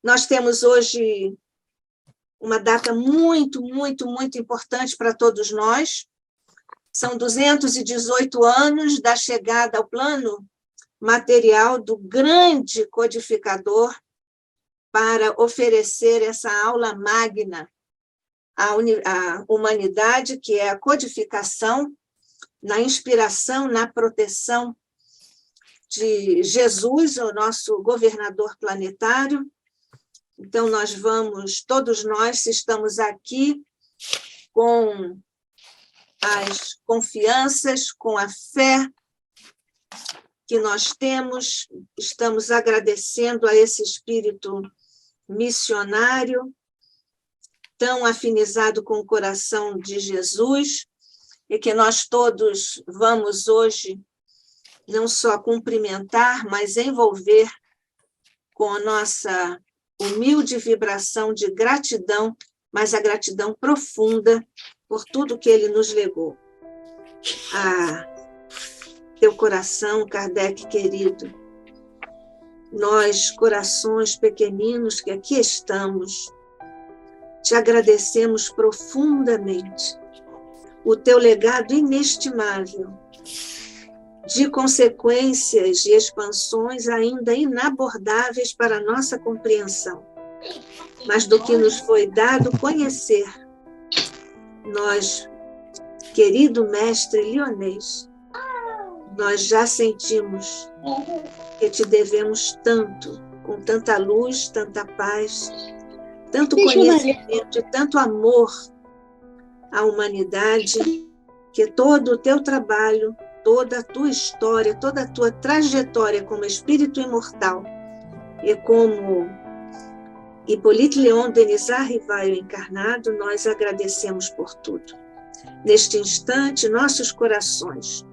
Nós temos hoje uma data muito, muito, muito importante para todos nós. São 218 anos da chegada ao plano material do grande codificador para oferecer essa aula magna à humanidade, que é a codificação, na inspiração, na proteção de Jesus, o nosso governador planetário. Então, todos nós, se estamos aqui com as confianças, com a fé que nós temos, estamos agradecendo a esse espírito missionário, tão afinizado com o coração de Jesus, e que nós todos vamos hoje não só cumprimentar, mas envolver com a nossa humilde vibração de gratidão, mas a gratidão profunda por tudo que ele nos legou. Teu coração, Kardec querido, nós, corações pequeninos que aqui estamos, te agradecemos profundamente o teu legado inestimável de consequências e expansões ainda inabordáveis para a nossa compreensão, mas do que nos foi dado conhecer. Nós, querido mestre Lyonês, nós já sentimos que te devemos tanto, com tanta luz, tanta paz, tanto conhecimento e tanto amor à humanidade, que todo o teu trabalho, toda a tua história, toda a tua trajetória como espírito imortal e como Hippolyte Léon Denisard Rivaio encarnado, nós agradecemos por tudo. Neste instante, nossos corações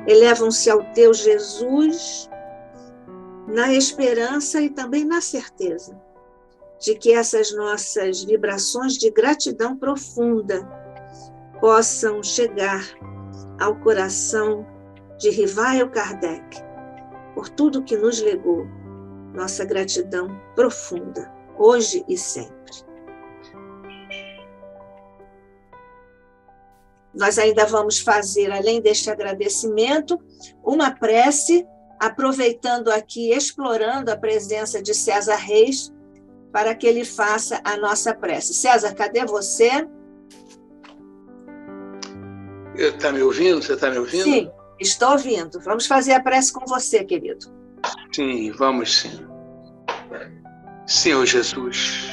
elevam-se ao teu Jesus na esperança e também na certeza de que essas nossas vibrações de gratidão profunda possam chegar ao coração de Rivaio Kardec por tudo que nos legou. Nossa gratidão profunda, hoje e sempre. Nós ainda vamos fazer, além deste agradecimento, uma prece, aproveitando aqui, explorando a presença de César Reis, para que ele faça a nossa prece. César, cadê você? Está me ouvindo? Você está me ouvindo? Sim, estou ouvindo. Vamos fazer a prece com você, querido. Sim, vamos sim. Senhor Jesus,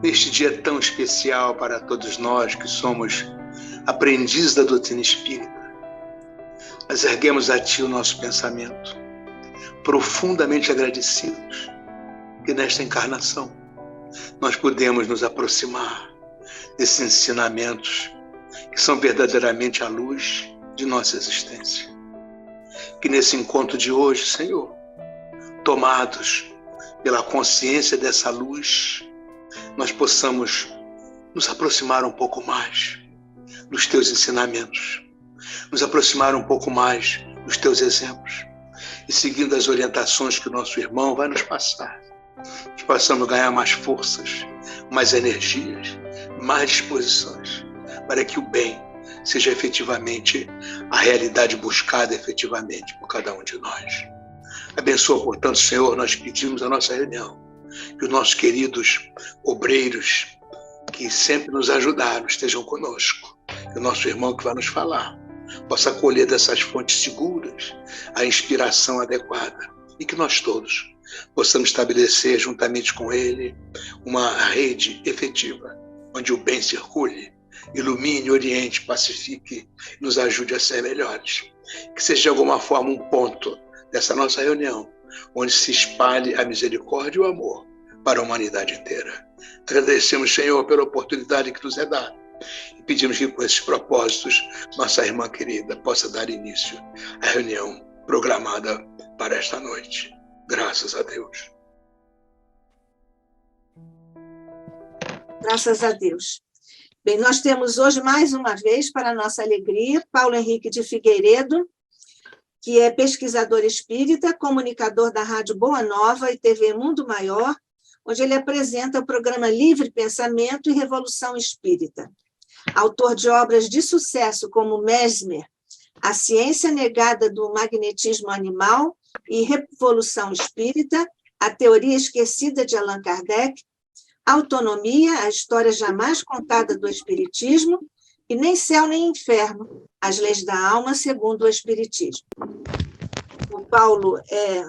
neste dia tão especial para todos nós que somos aprendizes da doutrina espírita, nós erguemos a Ti o nosso pensamento, profundamente agradecidos que nesta encarnação nós podemos nos aproximar desses ensinamentos que são verdadeiramente a luz de nossa existência. Que nesse encontro de hoje, Senhor, tomados pela consciência dessa luz, nós possamos nos aproximar um pouco mais dos Teus ensinamentos, nos aproximar um pouco mais dos Teus exemplos e seguindo as orientações que o nosso irmão vai nos passar, que possamos ganhar mais forças, mais energias, mais disposições, para que o bem seja efetivamente a realidade buscada efetivamente por cada um de nós. Abençoa, portanto, Senhor, nós pedimos a nossa reunião, que os nossos queridos obreiros que sempre nos ajudaram estejam conosco, que o nosso irmão que vai nos falar possa colher dessas fontes seguras a inspiração adequada e que nós todos possamos estabelecer juntamente com ele uma rede efetiva, onde o bem circule, ilumine, oriente, pacifique, nos ajude a ser melhores. Que seja de alguma forma um ponto dessa nossa reunião, onde se espalhe a misericórdia e o amor para a humanidade inteira. Agradecemos, Senhor, pela oportunidade que nos é dada e pedimos que com esses propósitos nossa irmã querida possa dar início à reunião programada para esta noite. Graças a Deus. Graças a Deus. Bem, nós temos hoje, mais uma vez, para nossa alegria, Paulo Henrique de Figueiredo, que é pesquisador espírita, comunicador da Rádio Boa Nova e TV Mundo Maior, onde ele apresenta o programa Livre Pensamento e Revolução Espírita. Autor de obras de sucesso como Mesmer, A Ciência Negada do Magnetismo Animal e Revolução Espírita, A Teoria Esquecida de Allan Kardec, Autonomia, a história jamais contada do Espiritismo, e Nem Céu nem Inferno, as leis da alma segundo o Espiritismo. O Paulo é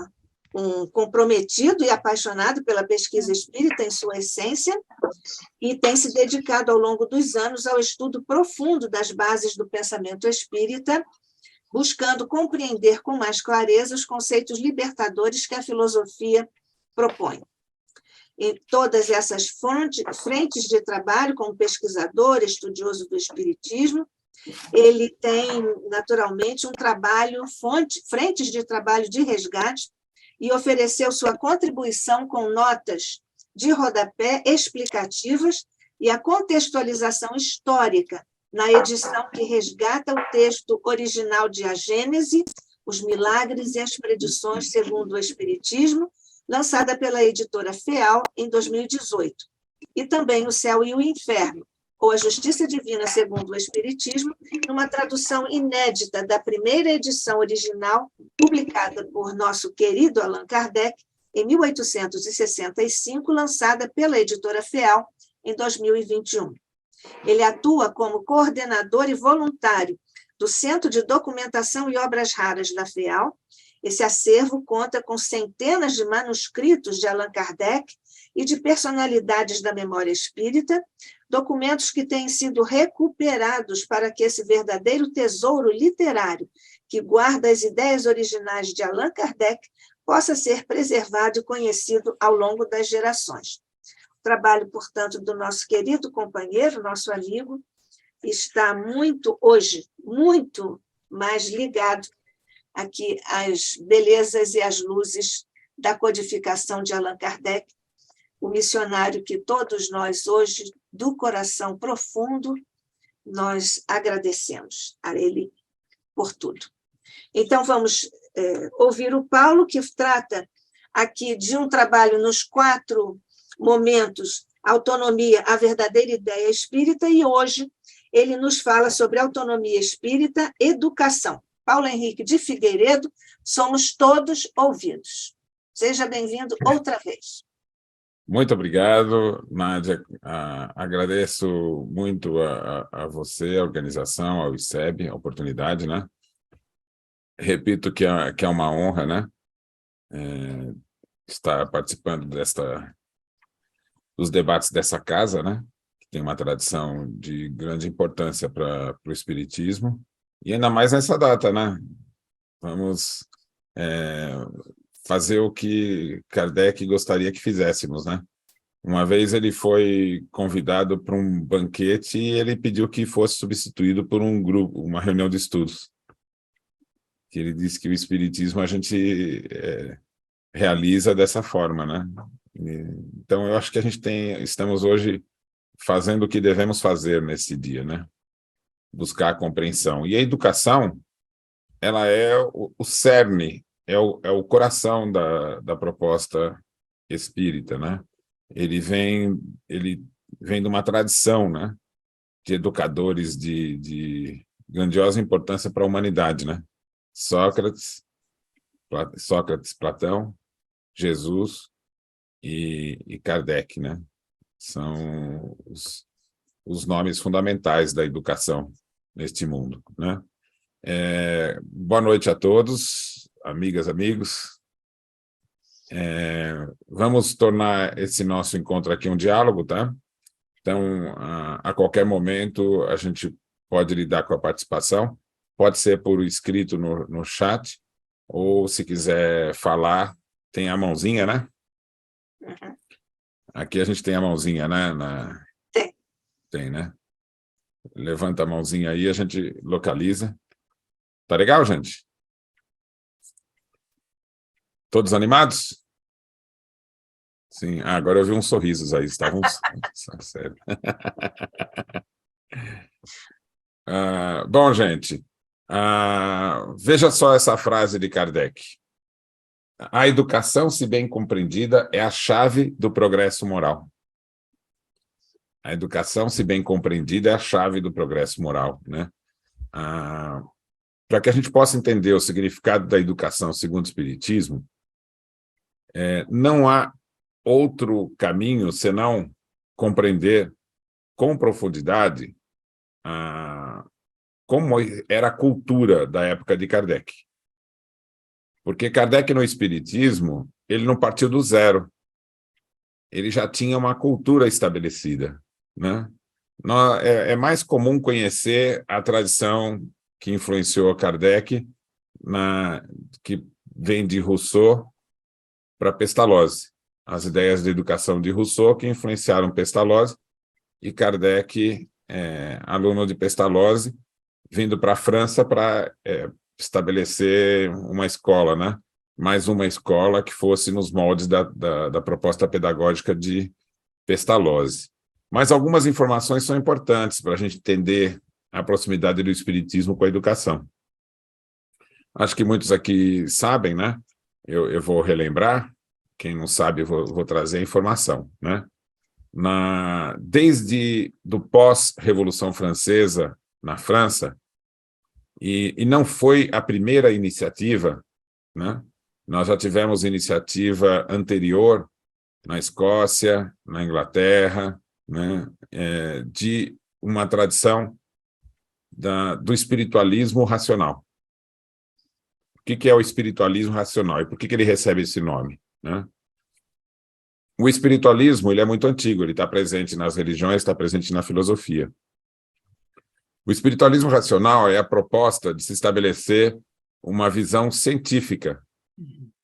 um comprometido e apaixonado pela pesquisa espírita em sua essência e tem se dedicado ao longo dos anos ao estudo profundo das bases do pensamento espírita, buscando compreender com mais clareza os conceitos libertadores que a filosofia propõe. Em todas essas frentes de trabalho, como pesquisador, estudioso do espiritismo, ele tem, naturalmente, frentes de trabalho de resgate e ofereceu sua contribuição com notas de rodapé explicativas e a contextualização histórica na edição que resgata o texto original de A Gênese, Os Milagres e as Predições segundo o Espiritismo, lançada pela editora FEAL em 2018, e também O Céu e o Inferno, ou A Justiça Divina segundo o Espiritismo, numa tradução inédita da primeira edição original, publicada por nosso querido Allan Kardec, em 1865, lançada pela editora FEAL em 2021. Ele atua como coordenador e voluntário do Centro de Documentação e Obras Raras da FEAL. Esse acervo conta com centenas de manuscritos de Allan Kardec e de personalidades da memória espírita, documentos que têm sido recuperados para que esse verdadeiro tesouro literário, que guarda as ideias originais de Allan Kardec, possa ser preservado e conhecido ao longo das gerações. O trabalho, portanto, do nosso querido companheiro, nosso amigo, está hoje, muito mais ligado aqui às belezas e às luzes da codificação de Allan Kardec, o missionário que todos nós hoje, do coração profundo, nós agradecemos a ele por tudo. Então, vamos ouvir o Paulo, que trata aqui de um trabalho nos 4 momentos, autonomia, a verdadeira ideia espírita, e hoje ele nos fala sobre autonomia espírita, educação. Paulo Henrique de Figueiredo, somos todos ouvidos. Seja bem-vindo outra vez. Muito obrigado, Nádia. Agradeço muito a você, a organização, ao ICEB, a oportunidade, né? Repito que é uma honra, né? Estar participando dos debates dessa casa, né? Que tem uma tradição de grande importância para o Espiritismo. E ainda mais nessa data, né? Vamos fazer o que Kardec gostaria que fizéssemos, né? Uma vez ele foi convidado para um banquete e ele pediu que fosse substituído por um grupo, uma reunião de estudos. Que ele disse que o Espiritismo a gente realiza dessa forma, né? Então, eu acho que estamos hoje fazendo o que devemos fazer nesse dia, né? Buscar a compreensão. E a educação, ela é o cerne, é o coração da proposta espírita, né? Ele vem de uma tradição, né? De educadores de grandiosa importância para a humanidade, né? Sócrates, Platão, Jesus e Kardec, né? São os nomes fundamentais da educação neste mundo, né? Boa noite a todos, amigas, amigos. Vamos tornar esse nosso encontro aqui um diálogo, tá? Então, a qualquer momento, a gente pode lidar com a participação, pode ser por escrito no chat, ou se quiser falar, tem a mãozinha, né? Uhum. Aqui a gente tem a mãozinha, né? Tem, né? Levanta a mãozinha aí, a gente localiza. Tá legal, gente? Todos animados? Sim. Agora eu vi uns sorrisos aí. Estavam... Sério. Bom, gente, Veja só essa frase de Kardec. A educação, se bem compreendida, é a chave do progresso moral. A educação, se bem compreendida, é a chave do progresso moral, né? Para que a gente possa entender o significado da educação segundo o Espiritismo, não há outro caminho senão compreender com profundidade como era a cultura da época de Kardec. Porque Kardec, no Espiritismo, ele não partiu do zero. Ele já tinha uma cultura estabelecida, né? É mais comum conhecer a tradição que influenciou Kardec, que vem de Rousseau para Pestalozzi. As ideias de educação de Rousseau que influenciaram Pestalozzi, e Kardec, aluno de Pestalozzi, vindo para a França para estabelecer uma escola, né? Mais uma escola que fosse nos moldes da proposta pedagógica de Pestalozzi. Mas algumas informações são importantes para a gente entender a proximidade do Espiritismo com a educação. Acho que muitos aqui sabem, né? Eu vou relembrar, quem não sabe, eu vou trazer a informação, né? Desde do pós-Revolução Francesa, na França, e não foi a primeira iniciativa, né? Nós já tivemos iniciativa anterior na Escócia, na Inglaterra, né? De uma tradição do espiritualismo racional. O que é o espiritualismo racional e por que ele recebe esse nome, né? O espiritualismo, ele é muito antigo, ele está presente nas religiões, está presente na filosofia. O espiritualismo racional é a proposta de se estabelecer uma visão científica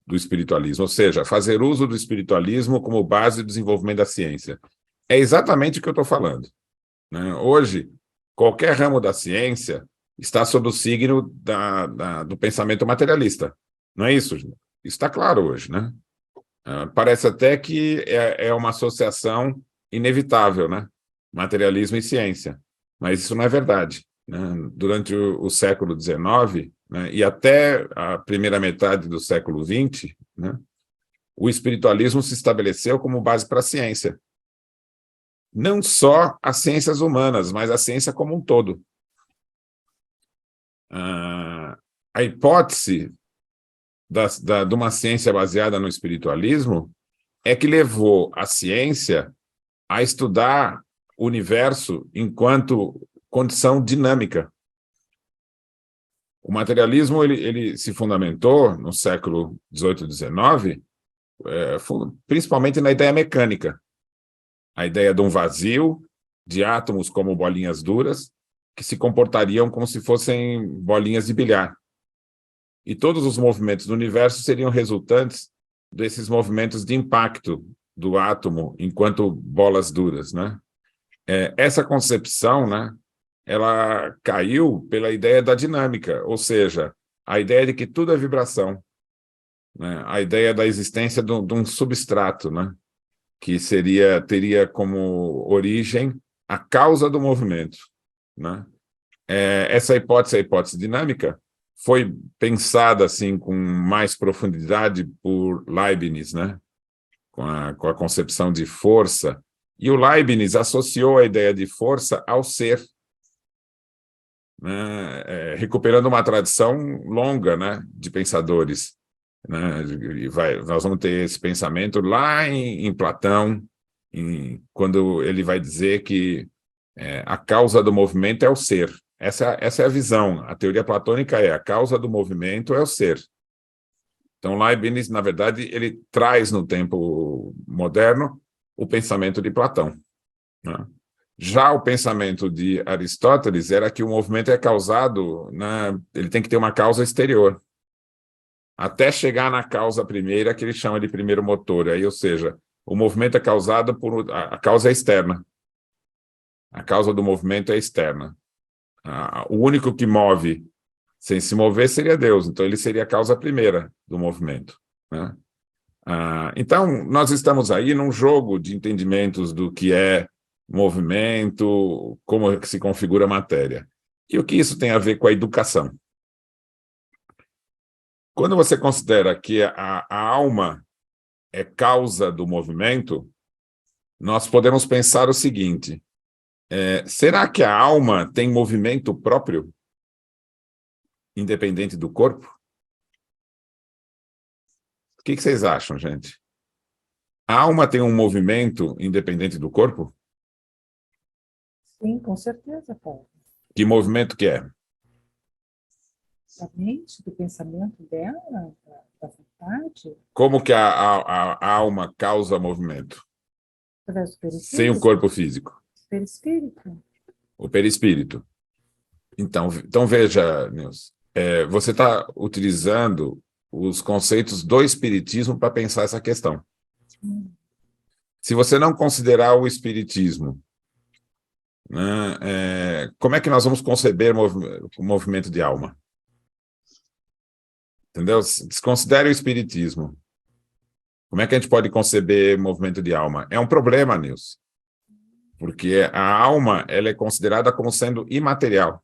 do espiritualismo, ou seja, fazer uso do espiritualismo como base do desenvolvimento da ciência. É exatamente o que eu estou falando, né? Hoje, qualquer ramo da ciência está sob o signo do pensamento materialista. Não é isso? Isso está claro hoje, né? Parece até que é uma associação inevitável, né? Materialismo e ciência. Mas isso não é verdade, né? Durante o século XIX, né, e até a primeira metade do século XX, né, o espiritualismo se estabeleceu como base para a ciência. Não só as ciências humanas, mas a ciência como um todo. A hipótese de uma ciência baseada no espiritualismo é que levou a ciência a estudar o universo enquanto condição dinâmica. O materialismo ele se fundamentou no século XVIII e XIX, principalmente na ideia mecânica. A ideia de um vazio, de átomos como bolinhas duras, que se comportariam como se fossem bolinhas de bilhar. E todos os movimentos do universo seriam resultantes desses movimentos de impacto do átomo enquanto bolas duras, né? Essa concepção, né, ela caiu pela ideia da dinâmica, ou seja, a ideia de que tudo é vibração, né? A ideia da existência de um substrato, né, que teria como origem a causa do movimento, né? Essa hipótese, a hipótese dinâmica, foi pensada assim com mais profundidade por Leibniz, né? Com a concepção de força. E o Leibniz associou a ideia de força ao ser, né? Recuperando uma tradição longa, né, de pensadores, né? Nós vamos ter esse pensamento lá em Platão, quando ele vai dizer que a causa do movimento é o ser. Essa é a visão. A teoria platônica a causa do movimento é o ser. Então, Leibniz, na verdade, ele traz no tempo moderno o pensamento de Platão, né? Já o pensamento de Aristóteles era que o movimento é causado, né, ele tem que ter uma causa exterior, até chegar na causa primeira, que ele chama de primeiro motor. Aí, ou seja, o movimento é causado por... A causa é externa. A causa do movimento é externa. O único que move sem se mover seria Deus, então ele seria a causa primeira do movimento, né? Então, nós estamos aí num jogo de entendimentos do que é movimento, como se configura a matéria. E o que isso tem a ver com a educação, Quando você considera que a alma é causa do movimento, nós podemos pensar o seguinte: será que a alma tem movimento próprio, independente do corpo? O que vocês acham, gente? A alma tem um movimento independente do corpo? Sim, com certeza, Paulo. Que movimento que é? Da mente, do pensamento dela, da vontade, Como que a alma causa movimento? através do Sem o perispírito. corpo físico. Perispírito. O perispírito. Então veja, Nilson, você está utilizando os conceitos do espiritismo para pensar essa questão. Se você não considerar o espiritismo, né, como é que nós vamos conceber o movimento de alma? Entendeu? Desconsidere o espiritismo. Como é que a gente pode conceber movimento de alma? É um problema, Nilson. Porque a alma ela é considerada como sendo imaterial.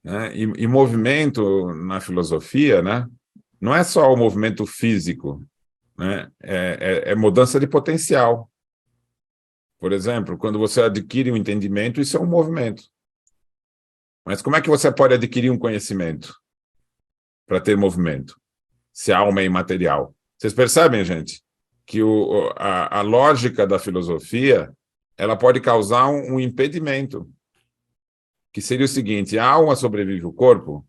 Né? E movimento, na filosofia, né, não é só o movimento físico, né? É mudança de potencial. Por exemplo, quando você adquire um entendimento, isso é um movimento. Mas como é que você pode adquirir um conhecimento para ter movimento, se a alma é imaterial? Vocês percebem, gente, que a lógica da filosofia ela pode causar um impedimento, que seria o seguinte: a alma sobrevive ao corpo?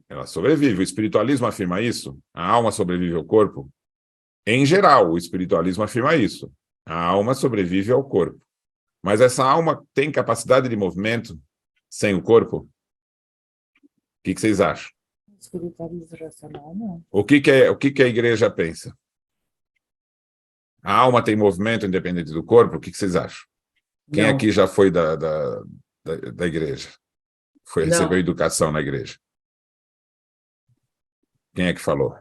Ela sobrevive. O espiritualismo afirma isso? A alma sobrevive ao corpo? Em geral, o espiritualismo afirma isso. A alma sobrevive ao corpo. Mas essa alma tem capacidade de movimento sem o corpo? O que vocês acham? Espiritualismo racional, não. O que a igreja pensa? A alma tem movimento independente do corpo? O que vocês acham? Quem Não. aqui já foi da igreja? Recebeu educação na igreja? Quem é que falou?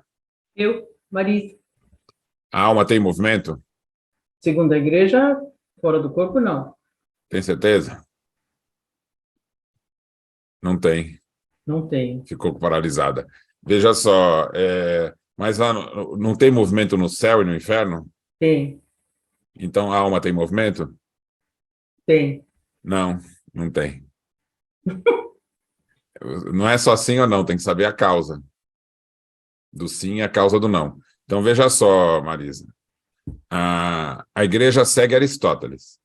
Eu, Marisa. A alma tem movimento? Segundo a igreja, fora do corpo, não. Tem certeza? Não tem. Não tem. Ficou paralisada. Veja só, mas lá não tem movimento no céu e no inferno? Tem. Então a alma tem movimento? Tem. Não, não tem. Não é só sim ou não, tem que saber a causa. Do sim e a causa do não. Então veja só, Marisa. A igreja segue Aristóteles.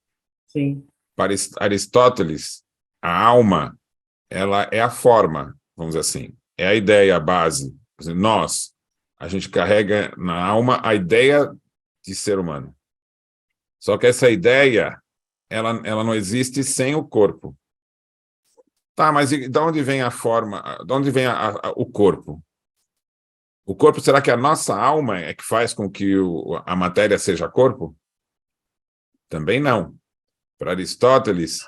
Sim. Para Aristóteles, a alma ela é a forma, vamos dizer assim, é a ideia, a base. Por exemplo, a gente carrega na alma a ideia de ser humano. Só que essa ideia, ela não existe sem o corpo. Tá, mas de onde vem a forma, de onde vem o corpo? O corpo, será que a nossa alma é que faz com que a matéria seja corpo? Também não. Para Aristóteles,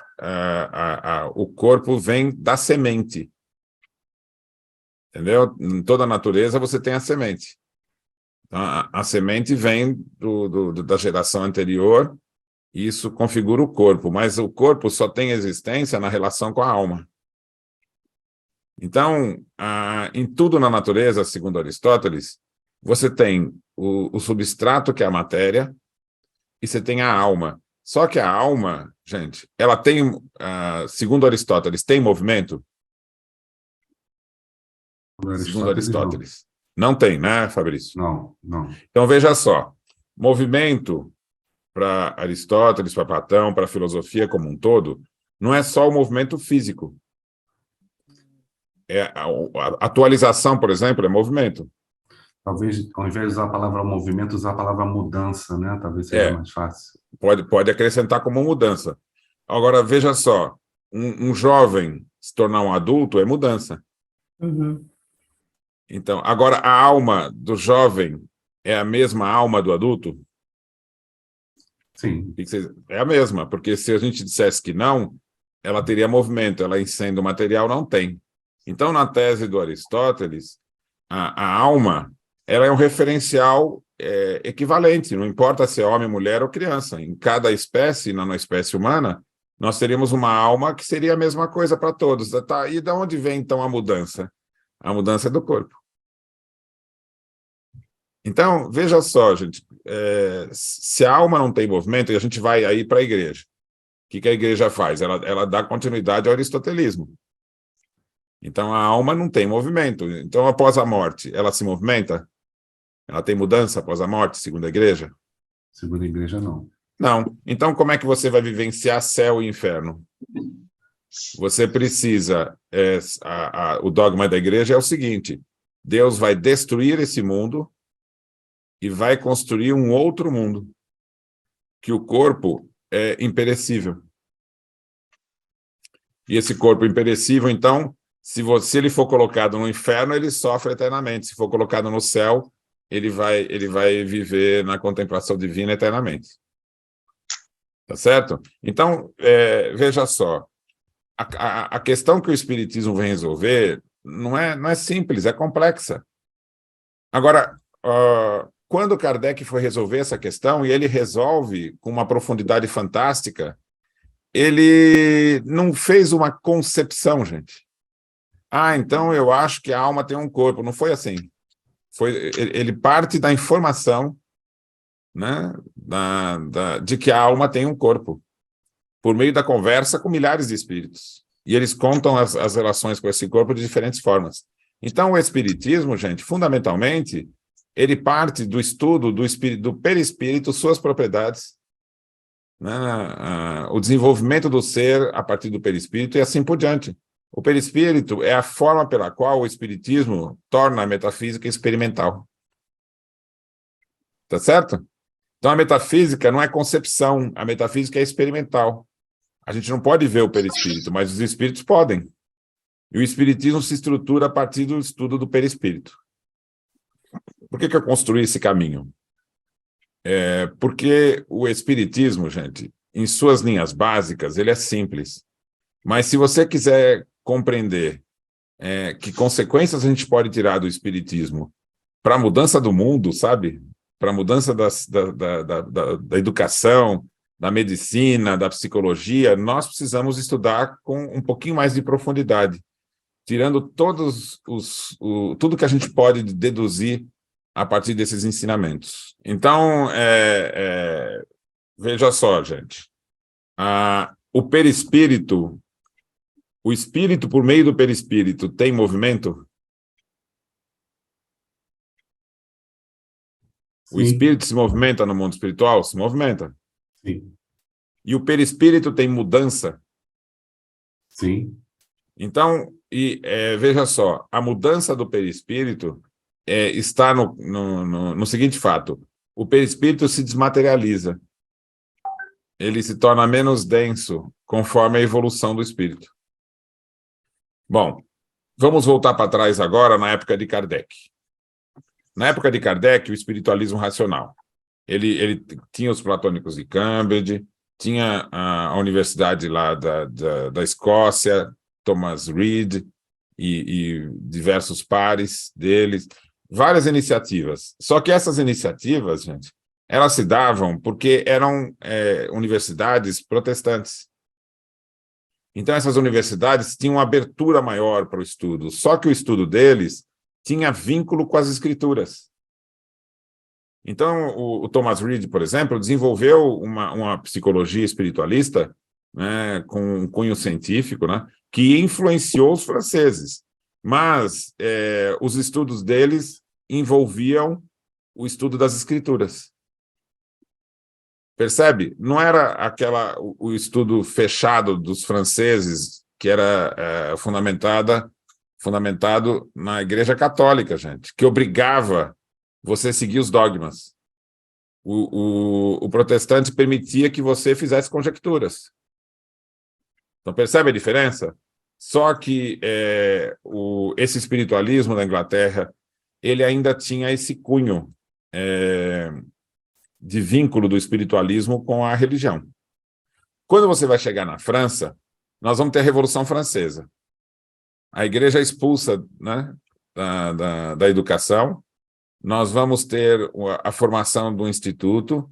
o corpo vem da semente. Entendeu? Em toda a natureza você tem a semente. Então, a semente vem da geração anterior, e isso configura o corpo, mas o corpo só tem existência na relação com a alma. Então, em tudo na natureza, segundo Aristóteles, você tem o substrato, que é a matéria, e você tem a alma. Só que a alma, gente, ela tem, segundo Aristóteles, tem movimento? Segundo Aristóteles. Não tem, né, Fabrício? Não. Então, veja só. Movimento, para Aristóteles, para Platão, para a filosofia como um todo, não é só o movimento físico. A atualização, por exemplo, é movimento. Talvez, ao invés de usar a palavra movimento, usar a palavra mudança, né? Talvez seja mais fácil. Pode acrescentar como mudança. Agora, veja só, um jovem se tornar um adulto é mudança. Uhum. Então, agora, a alma do jovem é a mesma alma do adulto? Sim. É a mesma, porque se a gente dissesse que não, ela teria movimento, ela sendo material não tem. Então, na tese do Aristóteles, a alma ela é um referencial equivalente, não importa se é homem, mulher ou criança. Em cada espécie, na espécie humana, nós teríamos uma alma que seria a mesma coisa para todos. Tá? E de onde vem, então, a mudança? A mudança é do corpo. Então, veja só, gente, se a alma não tem movimento, e a gente vai aí para a igreja, o que a igreja faz? Ela dá continuidade ao aristotelismo. Então, a alma não tem movimento. Então, após a morte, ela se movimenta? Ela tem mudança após a morte, segundo a igreja? Segundo a igreja, não. Não. Então, como é que você vai vivenciar céu e inferno? Você precisa... o dogma da igreja é o seguinte: Deus vai destruir esse mundo e vai construir um outro mundo, que o corpo é imperecível. E esse corpo imperecível, então, se ele for colocado no inferno, ele sofre eternamente. Se for colocado no céu, ele vai viver na contemplação divina eternamente. Tá certo? Então, veja só, a questão que o Espiritismo vem resolver não é simples, é complexa. Agora, quando Kardec foi resolver essa questão, e ele resolve com uma profundidade fantástica, ele não fez uma concepção, gente. Então eu acho que a alma tem um corpo. Não foi assim. Ele parte da informação, né, de que a alma tem um corpo, por meio da conversa com milhares de espíritos. E eles contam as relações com esse corpo de diferentes formas. Então, o Espiritismo, gente, fundamentalmente, ele parte do estudo do perispírito, suas propriedades, né, o desenvolvimento do ser a partir do perispírito e assim por diante. O perispírito é a forma pela qual o Espiritismo torna a metafísica experimental. Tá certo? Então, a metafísica não é concepção, a metafísica é experimental. A gente não pode ver o perispírito, mas os espíritos podem. E o Espiritismo se estrutura a partir do estudo do perispírito. Por que eu construí esse caminho? Porque o Espiritismo, gente, em suas linhas básicas, ele é simples. Mas se você quiser compreender que consequências a gente pode tirar do Espiritismo para a mudança do mundo, sabe? Para a mudança da educação, da medicina, da psicologia, nós precisamos estudar com um pouquinho mais de profundidade, tirando tudo que a gente pode deduzir a partir desses ensinamentos. Então, veja só, gente, o perispírito, o espírito por meio do perispírito tem movimento? Sim. O espírito se movimenta no mundo espiritual? Se movimenta. Sim. E o perispírito tem mudança? Sim. Então, veja só, a mudança do perispírito está no seguinte fato: o perispírito se desmaterializa, ele se torna menos denso conforme a evolução do espírito. Bom, vamos voltar para trás agora na época de Kardec. Na época de Kardec, o espiritualismo racional. Ele tinha os platônicos de Cambridge, tinha a universidade lá da Escócia, Thomas Reid e diversos pares deles, várias iniciativas. Só que essas iniciativas, gente, elas se davam porque eram universidades protestantes. Então, essas universidades tinham uma abertura maior para o estudo, só que o estudo deles tinha vínculo com as escrituras. Então, o Thomas Reid, por exemplo, desenvolveu uma psicologia espiritualista, né, com um cunho científico, né, que influenciou os franceses. Mas os estudos deles envolviam o estudo das escrituras. Percebe? Não era o estudo fechado dos franceses, que era fundamentado na Igreja Católica, gente, que obrigava você a seguir os dogmas. O protestante permitia que você fizesse conjecturas. Então, percebe a diferença? Só que esse espiritualismo da Inglaterra, ele ainda tinha esse cunho de vínculo do espiritualismo com a religião. Quando você vai chegar na França, nós vamos ter a Revolução Francesa. A igreja expulsa, né, da educação, nós vamos ter a formação do instituto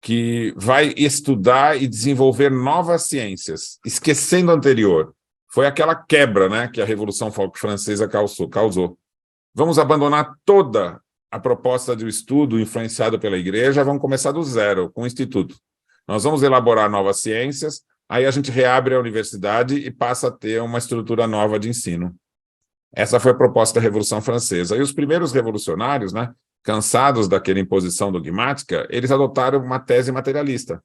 que vai estudar e desenvolver novas ciências, esquecendo o anterior, foi aquela quebra, né, que a Revolução Francesa causou. Vamos abandonar toda a proposta de estudo influenciado pela igreja, vamos começar do zero, com o Instituto. Nós vamos elaborar novas ciências, aí a gente reabre a universidade e passa a ter uma estrutura nova de ensino. Essa foi a proposta da Revolução Francesa. E os primeiros revolucionários, né, cansados daquela imposição dogmática, eles adotaram uma tese materialista.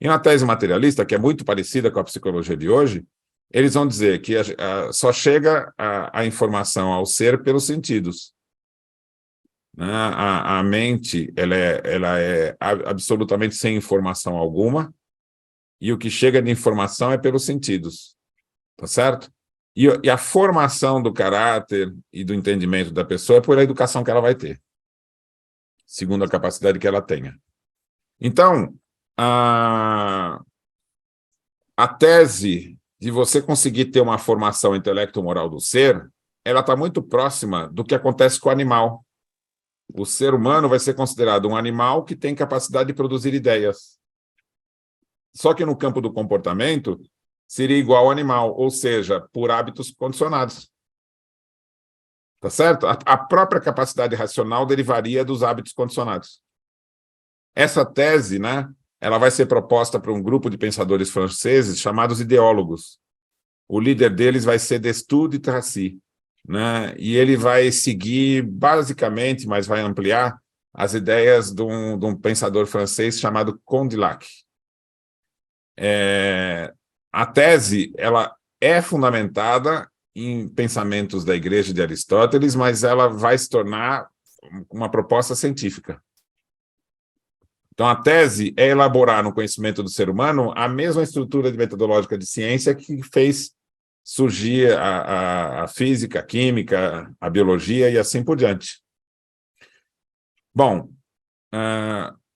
E na tese materialista, que é muito parecida com a psicologia de hoje, eles vão dizer que só chega a informação ao ser pelos sentidos. A mente ela é absolutamente sem informação alguma, e o que chega de informação é pelos sentidos. Tá certo? E a formação do caráter e do entendimento da pessoa é por a educação que ela vai ter, segundo a capacidade que ela tenha. Então, a tese de você conseguir ter uma formação intelecto-moral do ser, ela está muito próxima do que acontece com o animal. O ser humano vai ser considerado um animal que tem capacidade de produzir ideias. Só que no campo do comportamento, seria igual ao animal, ou seja, por hábitos condicionados. Tá certo? A própria capacidade racional derivaria dos hábitos condicionados. Essa tese, né, ela vai ser proposta por um grupo de pensadores franceses chamados ideólogos. O líder deles vai ser Destutt de Tracy, né, e ele vai seguir, basicamente, mas vai ampliar, as ideias de um pensador francês chamado Condillac. A tese ela é fundamentada em pensamentos da Igreja de Aristóteles, mas ela vai se tornar uma proposta científica. Então, a tese é elaborar no conhecimento do ser humano a mesma estrutura metodológica de ciência que fez surgir a física, a química, a biologia e assim por diante. Bom,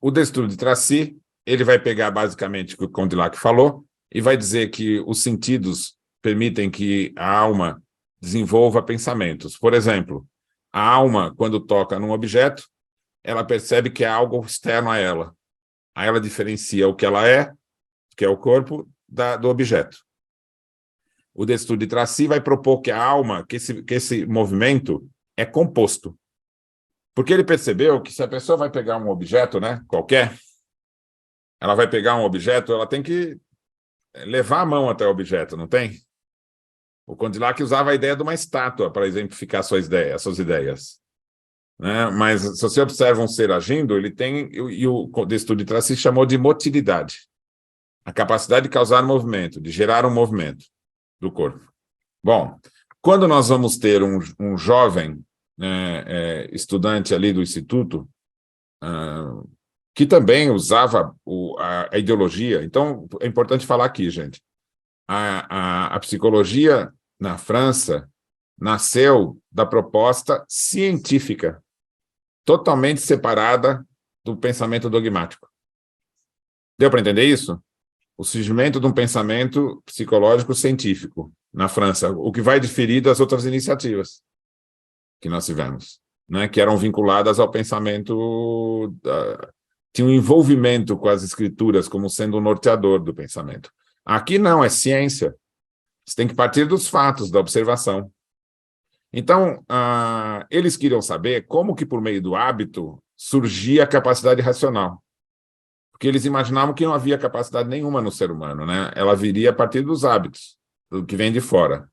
o Destutt de Tracy, ele vai pegar basicamente o que o Condillac falou e vai dizer que os sentidos permitem que a alma desenvolva pensamentos. Por exemplo, a alma, quando toca num objeto, ela percebe que é algo externo a ela. Aí ela diferencia o que ela é, que é o corpo, do objeto. O Destutt de Tracy vai propor que a alma, que esse movimento é composto. Porque ele percebeu que se a pessoa vai pegar um objeto, né, qualquer, ela vai pegar um objeto, ela tem que levar a mão até o objeto, não tem? O Condillac usava a ideia de uma estátua para exemplificar suas ideias. Né? Mas se você observa um ser agindo, ele tem, e o Destutt de Tracy chamou de motilidade, a capacidade de causar movimento, de gerar um movimento do corpo. Bom, quando nós vamos ter um jovem estudante ali do Instituto, que também usava a ideologia, então é importante falar aqui, gente, a psicologia na França nasceu da proposta científica, totalmente separada do pensamento dogmático. Deu para entender isso? O surgimento de um pensamento psicológico científico na França, o que vai diferir das outras iniciativas que nós tivemos, né, que eram vinculadas ao pensamento, tinha um envolvimento com as escrituras como sendo o norteador do pensamento. Aqui não, é ciência. Você tem que partir dos fatos, da observação. Então, eles queriam saber como que, por meio do hábito, surgia a capacidade racional. Porque eles imaginavam que não havia capacidade nenhuma no ser humano, né? Ela viria a partir dos hábitos, do que vem de fora.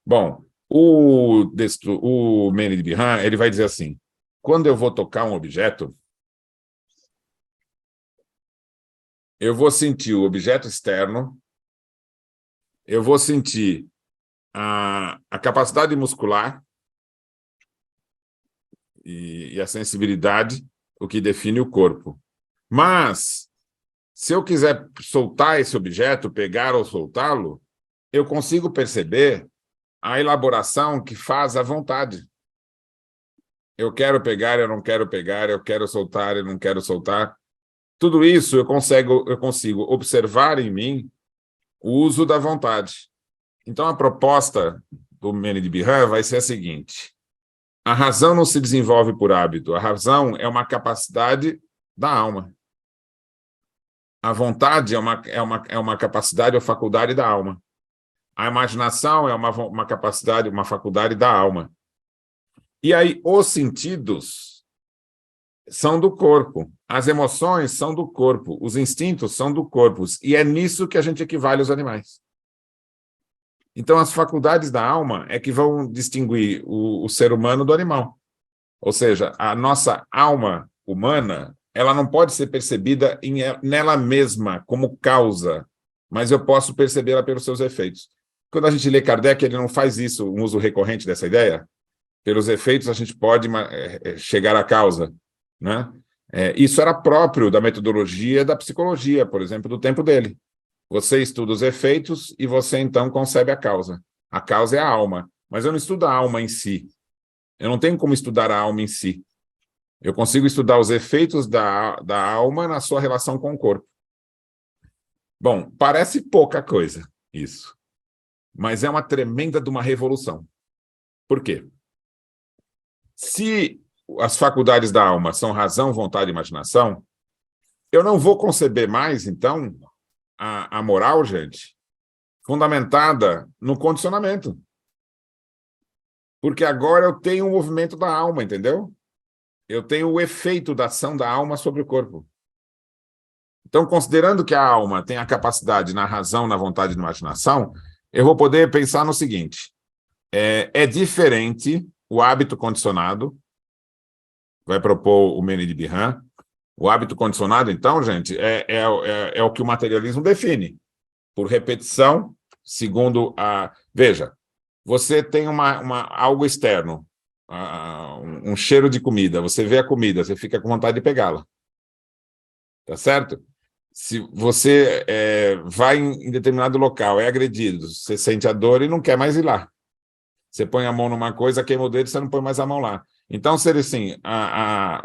Bom, o Mene de Bihan, ele vai dizer assim, quando eu vou tocar um objeto, eu vou sentir o objeto externo, eu vou sentir a capacidade muscular e a sensibilidade, o que define o corpo. Mas, se eu quiser soltar esse objeto, pegar ou soltá-lo, eu consigo perceber a elaboração que faz a vontade. Eu quero pegar, eu não quero pegar, eu quero soltar, eu não quero soltar. Tudo isso eu consigo observar em mim o uso da vontade. Então, a proposta do Mene de Bihan vai ser a seguinte: a razão não se desenvolve por hábito, a razão é uma capacidade da alma. A vontade é uma capacidade ou faculdade da alma. A imaginação é uma capacidade, uma faculdade da alma. E aí, os sentidos são do corpo, as emoções são do corpo, os instintos são do corpo, e é nisso que a gente equivale aos animais. Então, as faculdades da alma é que vão distinguir o ser humano do animal. Ou seja, a nossa alma humana, ela não pode ser percebida nela mesma como causa, mas eu posso percebê-la pelos seus efeitos. Quando a gente lê Kardec, ele não faz isso, um uso recorrente dessa ideia. Pelos efeitos, a gente pode chegar à causa, né? Isso era próprio da metodologia da psicologia, por exemplo, do tempo dele. Você estuda os efeitos e você, então, concebe a causa. A causa é a alma, mas eu não estudo a alma em si. Eu não tenho como estudar a alma em si. Eu consigo estudar os efeitos da alma na sua relação com o corpo. Bom, parece pouca coisa isso, mas é uma tremenda de uma revolução. Por quê? Se as faculdades da alma são razão, vontade e imaginação, eu não vou conceber mais, então, a moral, gente, fundamentada no condicionamento. Porque agora eu tenho o movimento da alma, entendeu? Eu tenho o efeito da ação da alma sobre o corpo. Então, considerando que a alma tem a capacidade na razão, na vontade e na imaginação, eu vou poder pensar no seguinte: é diferente o hábito condicionado, vai propor o Mene de Bihan. O hábito condicionado, então, gente, é o que o materialismo define. Por repetição, segundo a... Veja, você tem algo externo, um cheiro de comida, você vê a comida, você fica com vontade de pegá-la. Tá certo? Se você vai em determinado local, é agredido, você sente a dor e não quer mais ir lá. Você põe a mão numa coisa, queima o dedo, você não põe mais a mão lá. Então, se ele, assim,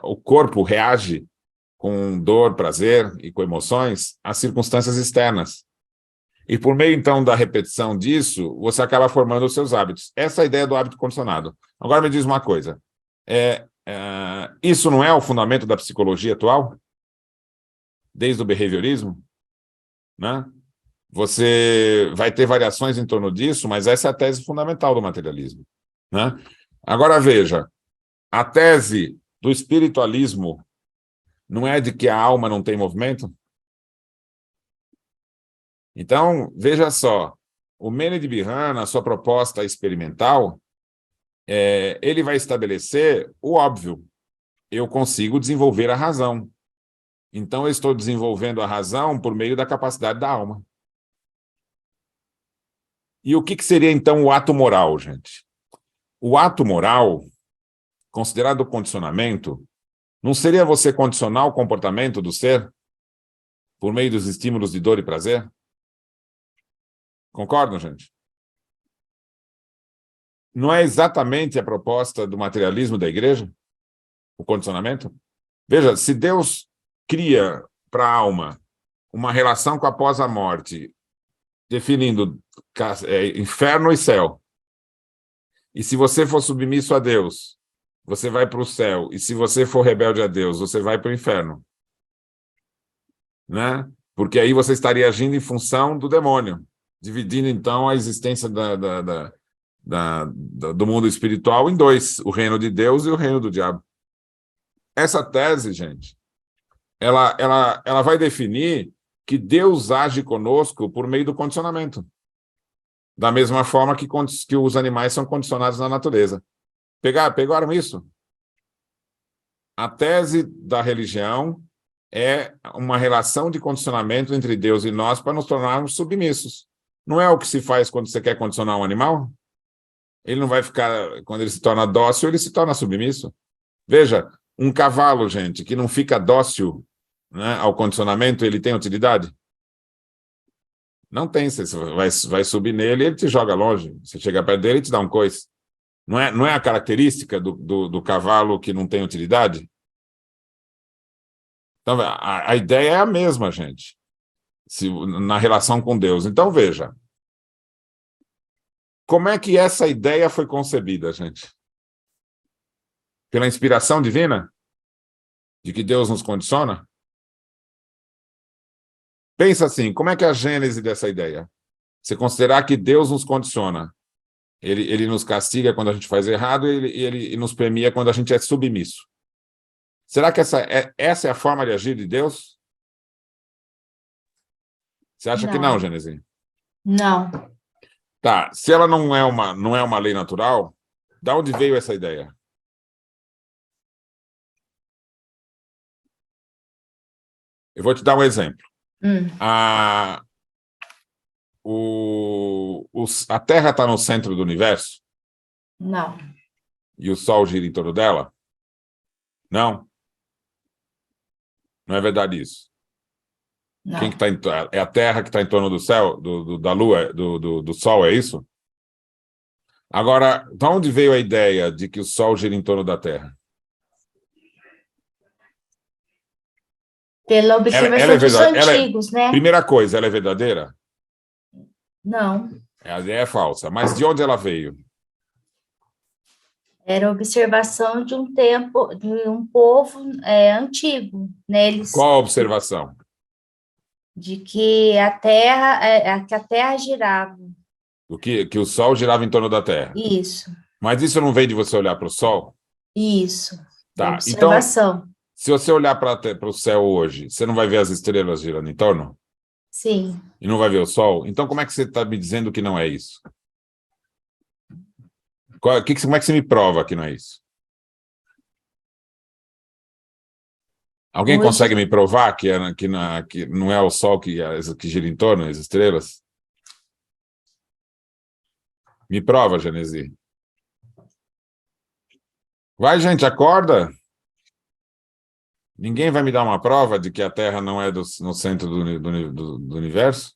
o corpo reage com dor, prazer e com emoções às circunstâncias externas. E por meio, então, da repetição disso, você acaba formando os seus hábitos. Essa é a ideia do hábito condicionado. Agora me diz uma coisa. Isso não é o fundamento da psicologia atual? Desde o behaviorismo? Né? Você vai ter variações em torno disso, mas essa é a tese fundamental do materialismo. Né? Agora, veja, a tese do espiritualismo não é de que a alma não tem movimento? Então, veja só, o Mene de Bihan, na sua proposta experimental, ele vai estabelecer o óbvio. Eu consigo desenvolver a razão. Então, eu estou desenvolvendo a razão por meio da capacidade da alma. E o que seria, então, o ato moral, gente? O ato moral, considerado condicionamento, não seria você condicionar o comportamento do ser por meio dos estímulos de dor e prazer? Concordam, gente? Não é exatamente a proposta do materialismo da igreja? O condicionamento? Veja, se Deus cria para a alma uma relação com após a morte, definindo inferno e céu, e se você for submisso a Deus, você vai para o céu, e se você for rebelde a Deus, você vai para o inferno. Né? Porque aí você estaria agindo em função do demônio, dividindo, então, a existência do mundo espiritual em dois, o reino de Deus e o reino do diabo. Essa tese, gente, ela vai definir que Deus age conosco por meio do condicionamento, da mesma forma que os animais são condicionados na natureza. Pegaram isso? A tese da religião é uma relação de condicionamento entre Deus e nós para nos tornarmos submissos. Não é o que se faz quando você quer condicionar um animal? Ele não vai ficar, quando ele se torna dócil, ele se torna submisso. Veja, um cavalo, gente, que não fica dócil, né, ao condicionamento, ele tem utilidade? Não tem. Você vai subir nele e ele te joga longe. Você chega perto dele e te dá um coice. Não é a característica do cavalo que não tem utilidade? Então, a ideia é a mesma, gente, na relação com Deus. Então, veja, como é que essa ideia foi concebida, gente? Pela inspiração divina? De que Deus nos condiciona? Pensa assim, como é que é a gênese dessa ideia? Você considerar que Deus nos condiciona. Ele nos castiga quando a gente faz errado e ele nos premia quando a gente é submisso. Será que essa é a forma de agir de Deus? Você acha que não, Genezinho? Não. Tá, se ela não é uma lei natural, de onde veio essa ideia? Eu vou te dar um exemplo. A Terra está no centro do universo? Não. E o Sol gira em torno dela? Não? Não é verdade isso? Não. Quem que tá é a Terra que está em torno do céu, da Lua, do Sol, é isso? Agora, de onde veio a ideia de que o Sol gira em torno da Terra? Pela observação dos antigos, né? Primeira coisa, ela é verdadeira? Não. A ideia é falsa. Mas de onde ela veio? Era observação de um tempo, de um povo antigo, né? Qual a observação? De que a Terra girava. Que o Sol girava em torno da Terra. Isso. Mas isso não vem de você olhar para o Sol? Isso. Tá. Observação. Então, se você olhar para o céu hoje, você não vai ver as estrelas girando em torno? Sim. E não vai ver o Sol? Então, como é que você está me dizendo que não é isso? Como é que você me prova que não é isso? Alguém consegue me provar que não é o Sol que gira em torno, as estrelas? Me prova, Genesi. Vai, gente, acorda. Ninguém vai me dar uma prova de que a Terra não é no centro do universo?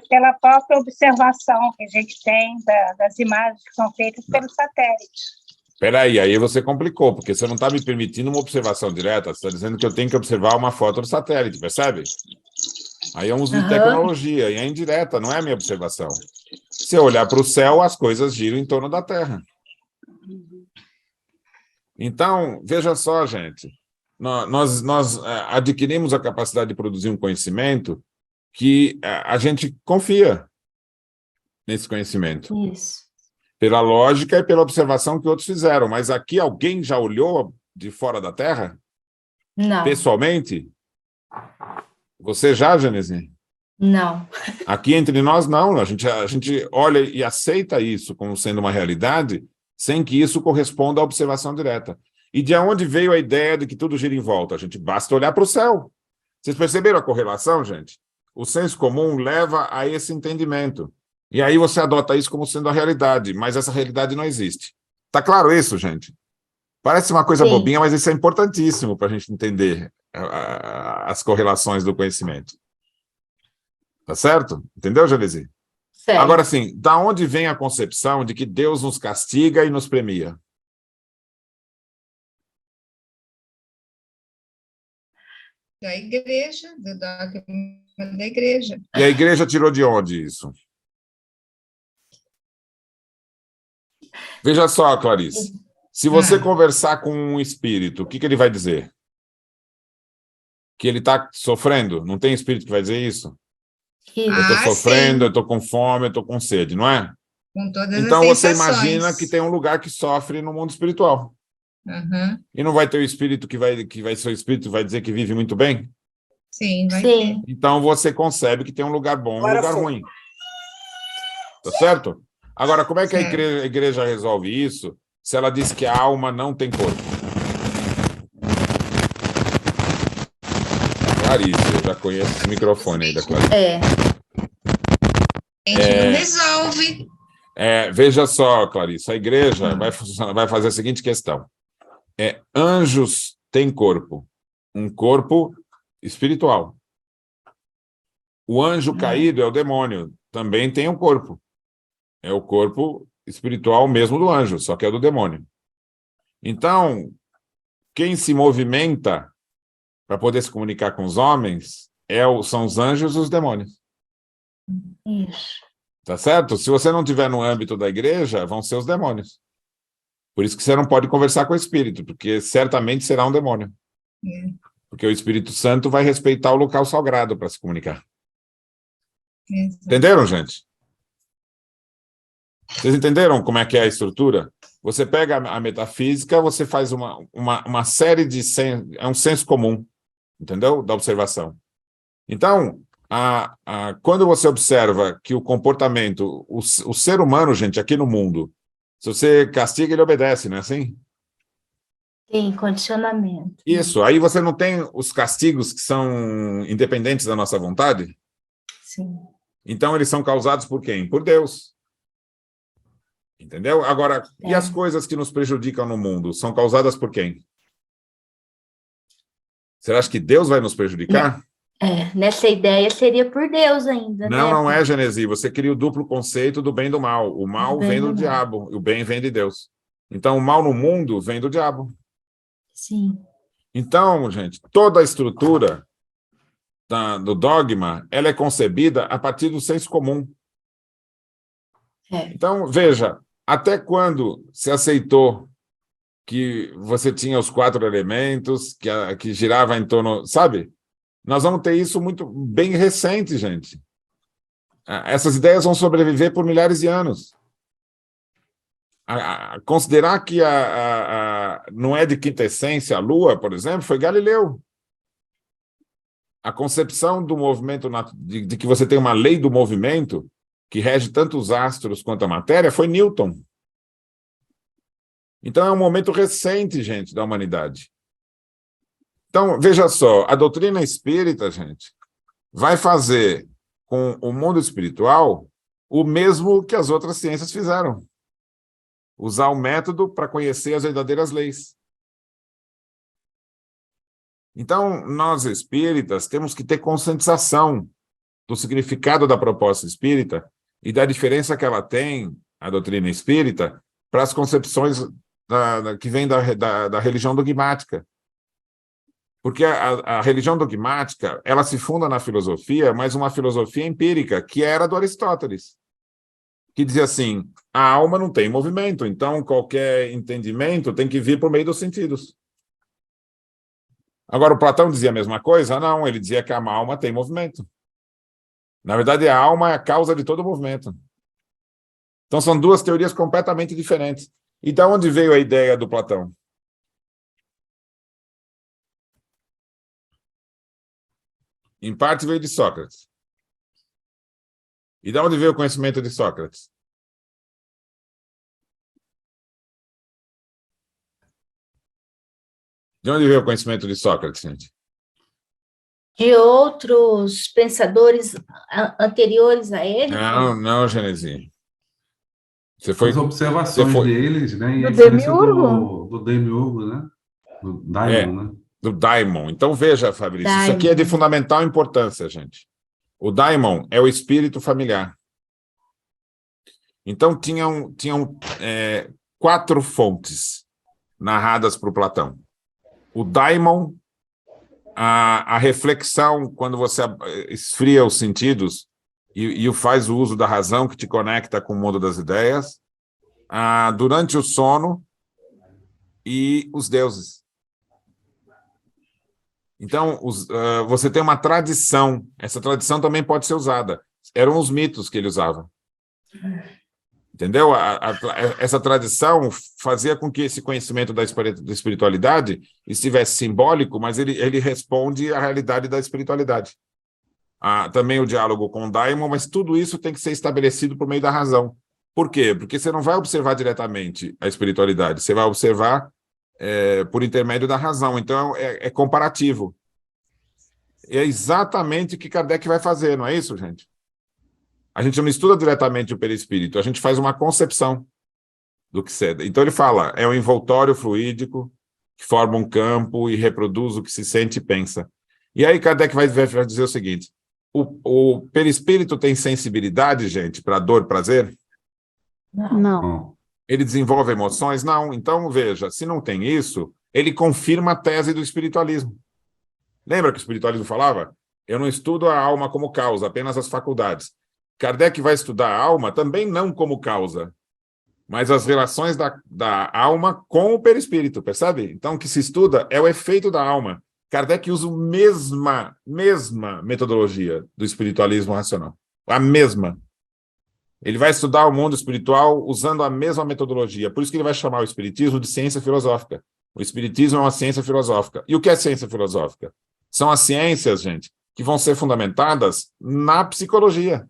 Pela própria observação que a gente tem das imagens que são feitas pelos satélites. Espera aí você complicou, porque você não está me permitindo uma observação direta, você está dizendo que eu tenho que observar uma foto do satélite, percebe? Aí é um uso de tecnologia, e é indireta, não é a minha observação. Se eu olhar para o céu, as coisas giram em torno da Terra. Então, veja só, gente, nós adquirimos a capacidade de produzir um conhecimento que a gente confia nesse conhecimento. Isso. Pela lógica e pela observação que outros fizeram. Mas aqui alguém já olhou de fora da Terra? Não. Pessoalmente? Você já, Genesi? Não. Aqui entre nós, não. A gente olha e aceita isso como sendo uma realidade, sem que isso corresponda à observação direta. E de onde veio a ideia de que tudo gira em volta? A gente basta olhar para o céu. Vocês perceberam a correlação, gente? O senso comum leva a esse entendimento. E aí você adota isso como sendo a realidade, mas essa realidade não existe. Tá claro isso, gente? Parece uma coisa bobinha, mas isso é importantíssimo para a gente entender as correlações do conhecimento. Tá certo? Entendeu, Genesi? Certo. Agora, sim, da onde vem a concepção de que Deus nos castiga e nos premia? Da igreja, da igreja. E a igreja tirou de onde isso? Veja só, Clarice. Se você conversar com um espírito, o que ele vai dizer? Que ele está sofrendo? Não tem espírito que vai dizer isso? Eu estou sofrendo, eu estou com fome, eu estou com sede, não é? Com todas então as você sensações. imagina que tem um lugar que sofre no mundo espiritual. Uhum. E não vai ter o espírito que vai ser o espírito vai dizer que vive muito bem? Sim, vai ter. Então você concebe que tem um lugar bom e um lugar ruim. Tá certo? Agora, como é que a igreja resolve isso se ela diz que a alma não tem corpo? Clarice, eu já conheço esse microfone aí da Clarice. A gente não resolve. Veja só, Clarice, a igreja vai fazer a seguinte questão. Anjos têm corpo, um corpo espiritual. O anjo caído é o demônio, também tem um corpo. É o corpo espiritual mesmo do anjo, só que é do demônio. Então, quem se movimenta para poder se comunicar com os homens são os anjos e os demônios. Isso. Tá certo? Se você não estiver no âmbito da igreja, vão ser os demônios. Por isso que você não pode conversar com o espírito, porque certamente será um demônio. Porque o Espírito Santo vai respeitar o local sagrado para se comunicar. Exato. Entenderam, gente? Vocês entenderam como é que é a estrutura? Você pega a metafísica, você faz uma série de... É um senso comum, entendeu? Da observação. Então, quando você observa que o comportamento... O ser humano, gente, aqui no mundo, se você castiga, ele obedece, não é assim? Tem condicionamento. Isso. Aí você não tem os castigos que são independentes da nossa vontade? Sim. Então, eles são causados por quem? Por Deus. Entendeu? Agora, e as coisas que nos prejudicam no mundo são causadas por quem? Você acha que Deus vai nos prejudicar? Nessa ideia seria por Deus ainda, Não, né? não é, Genesi. Você cria o duplo conceito do bem e do mal. O mal vem do diabo e o bem vem de Deus. Então, o mal no mundo vem do diabo. Sim. Então, gente, toda a estrutura do dogma, ela é concebida a partir do senso comum. Então, veja, até quando se aceitou que você tinha os 4 elementos, que girava em torno... Sabe? Nós vamos ter isso muito bem recente, gente. Essas ideias vão sobreviver por milhares de anos. Considerar que não é de quinta essência a Lua, por exemplo, foi Galileu. A concepção do movimento, de que você tem uma lei do movimento que rege tanto os astros quanto a matéria, foi Newton. Então, é um momento recente, gente, da humanidade. Então, veja só, a doutrina espírita, gente, vai fazer com o mundo espiritual o mesmo que as outras ciências fizeram. Usar o método para conhecer as verdadeiras leis. Então, nós espíritas temos que ter conscientização do significado da proposta espírita e da diferença que ela tem, a doutrina espírita, para as concepções que vêm da religião dogmática. Porque a religião dogmática, ela se funda na filosofia, mas uma filosofia empírica, que era do Aristóteles, que dizia assim, a alma não tem movimento, então qualquer entendimento tem que vir por meio dos sentidos. Agora, o Platão dizia a mesma coisa? Não, ele dizia que a alma tem movimento. Na verdade, a alma é a causa de todo o movimento. Então, são duas teorias completamente diferentes. E de onde veio a ideia do Platão? Em parte veio de Sócrates. E de onde veio o conhecimento de Sócrates? De onde veio o conhecimento de Sócrates, gente? De outros pensadores anteriores a ele? Não, Genesi. As observações deles, né? E a Do influência Demiurgo? do Demiurgo, né? Do Daimon, né? Do Daimon. Então, veja, Fabrício, isso aqui é de fundamental importância, gente. O Daimon é o espírito familiar. Então, tinham 4 fontes narradas por Platão. O Daimon, a reflexão, quando você esfria os sentidos e faz o uso da razão que te conecta com o mundo das ideias, durante o sono e os deuses. Então, você tem uma tradição, essa tradição também pode ser usada. Eram os mitos que ele usava. Entendeu? Essa tradição fazia com que esse conhecimento da espiritualidade estivesse simbólico, mas ele responde à realidade da espiritualidade. Também o diálogo com o Daimon, mas tudo isso tem que ser estabelecido por meio da razão. Por quê? Porque você não vai observar diretamente a espiritualidade, você vai observar por intermédio da razão. Então, é comparativo. É exatamente o que Kardec vai fazer, não é isso, gente? A gente não estuda diretamente o perispírito, a gente faz uma concepção do que cede. Então ele fala, é um envoltório fluídico que forma um campo e reproduz o que se sente e pensa. E aí Kardec vai dizer o seguinte, o perispírito tem sensibilidade, gente, para dor e prazer? Não. Ele desenvolve emoções? Não. Então, veja, se não tem isso, ele confirma a tese do espiritualismo. Lembra que o espiritualismo falava? Eu não estudo a alma como causa, apenas as faculdades. Kardec vai estudar a alma também não como causa, mas as relações da alma com o perispírito, percebe? Então, o que se estuda é o efeito da alma. Kardec usa a mesma metodologia do espiritualismo racional. A mesma. Ele vai estudar o mundo espiritual usando a mesma metodologia. Por isso que ele vai chamar o espiritismo de ciência filosófica. O espiritismo é uma ciência filosófica. E o que é ciência filosófica? São as ciências, gente, que vão ser fundamentadas na psicologia.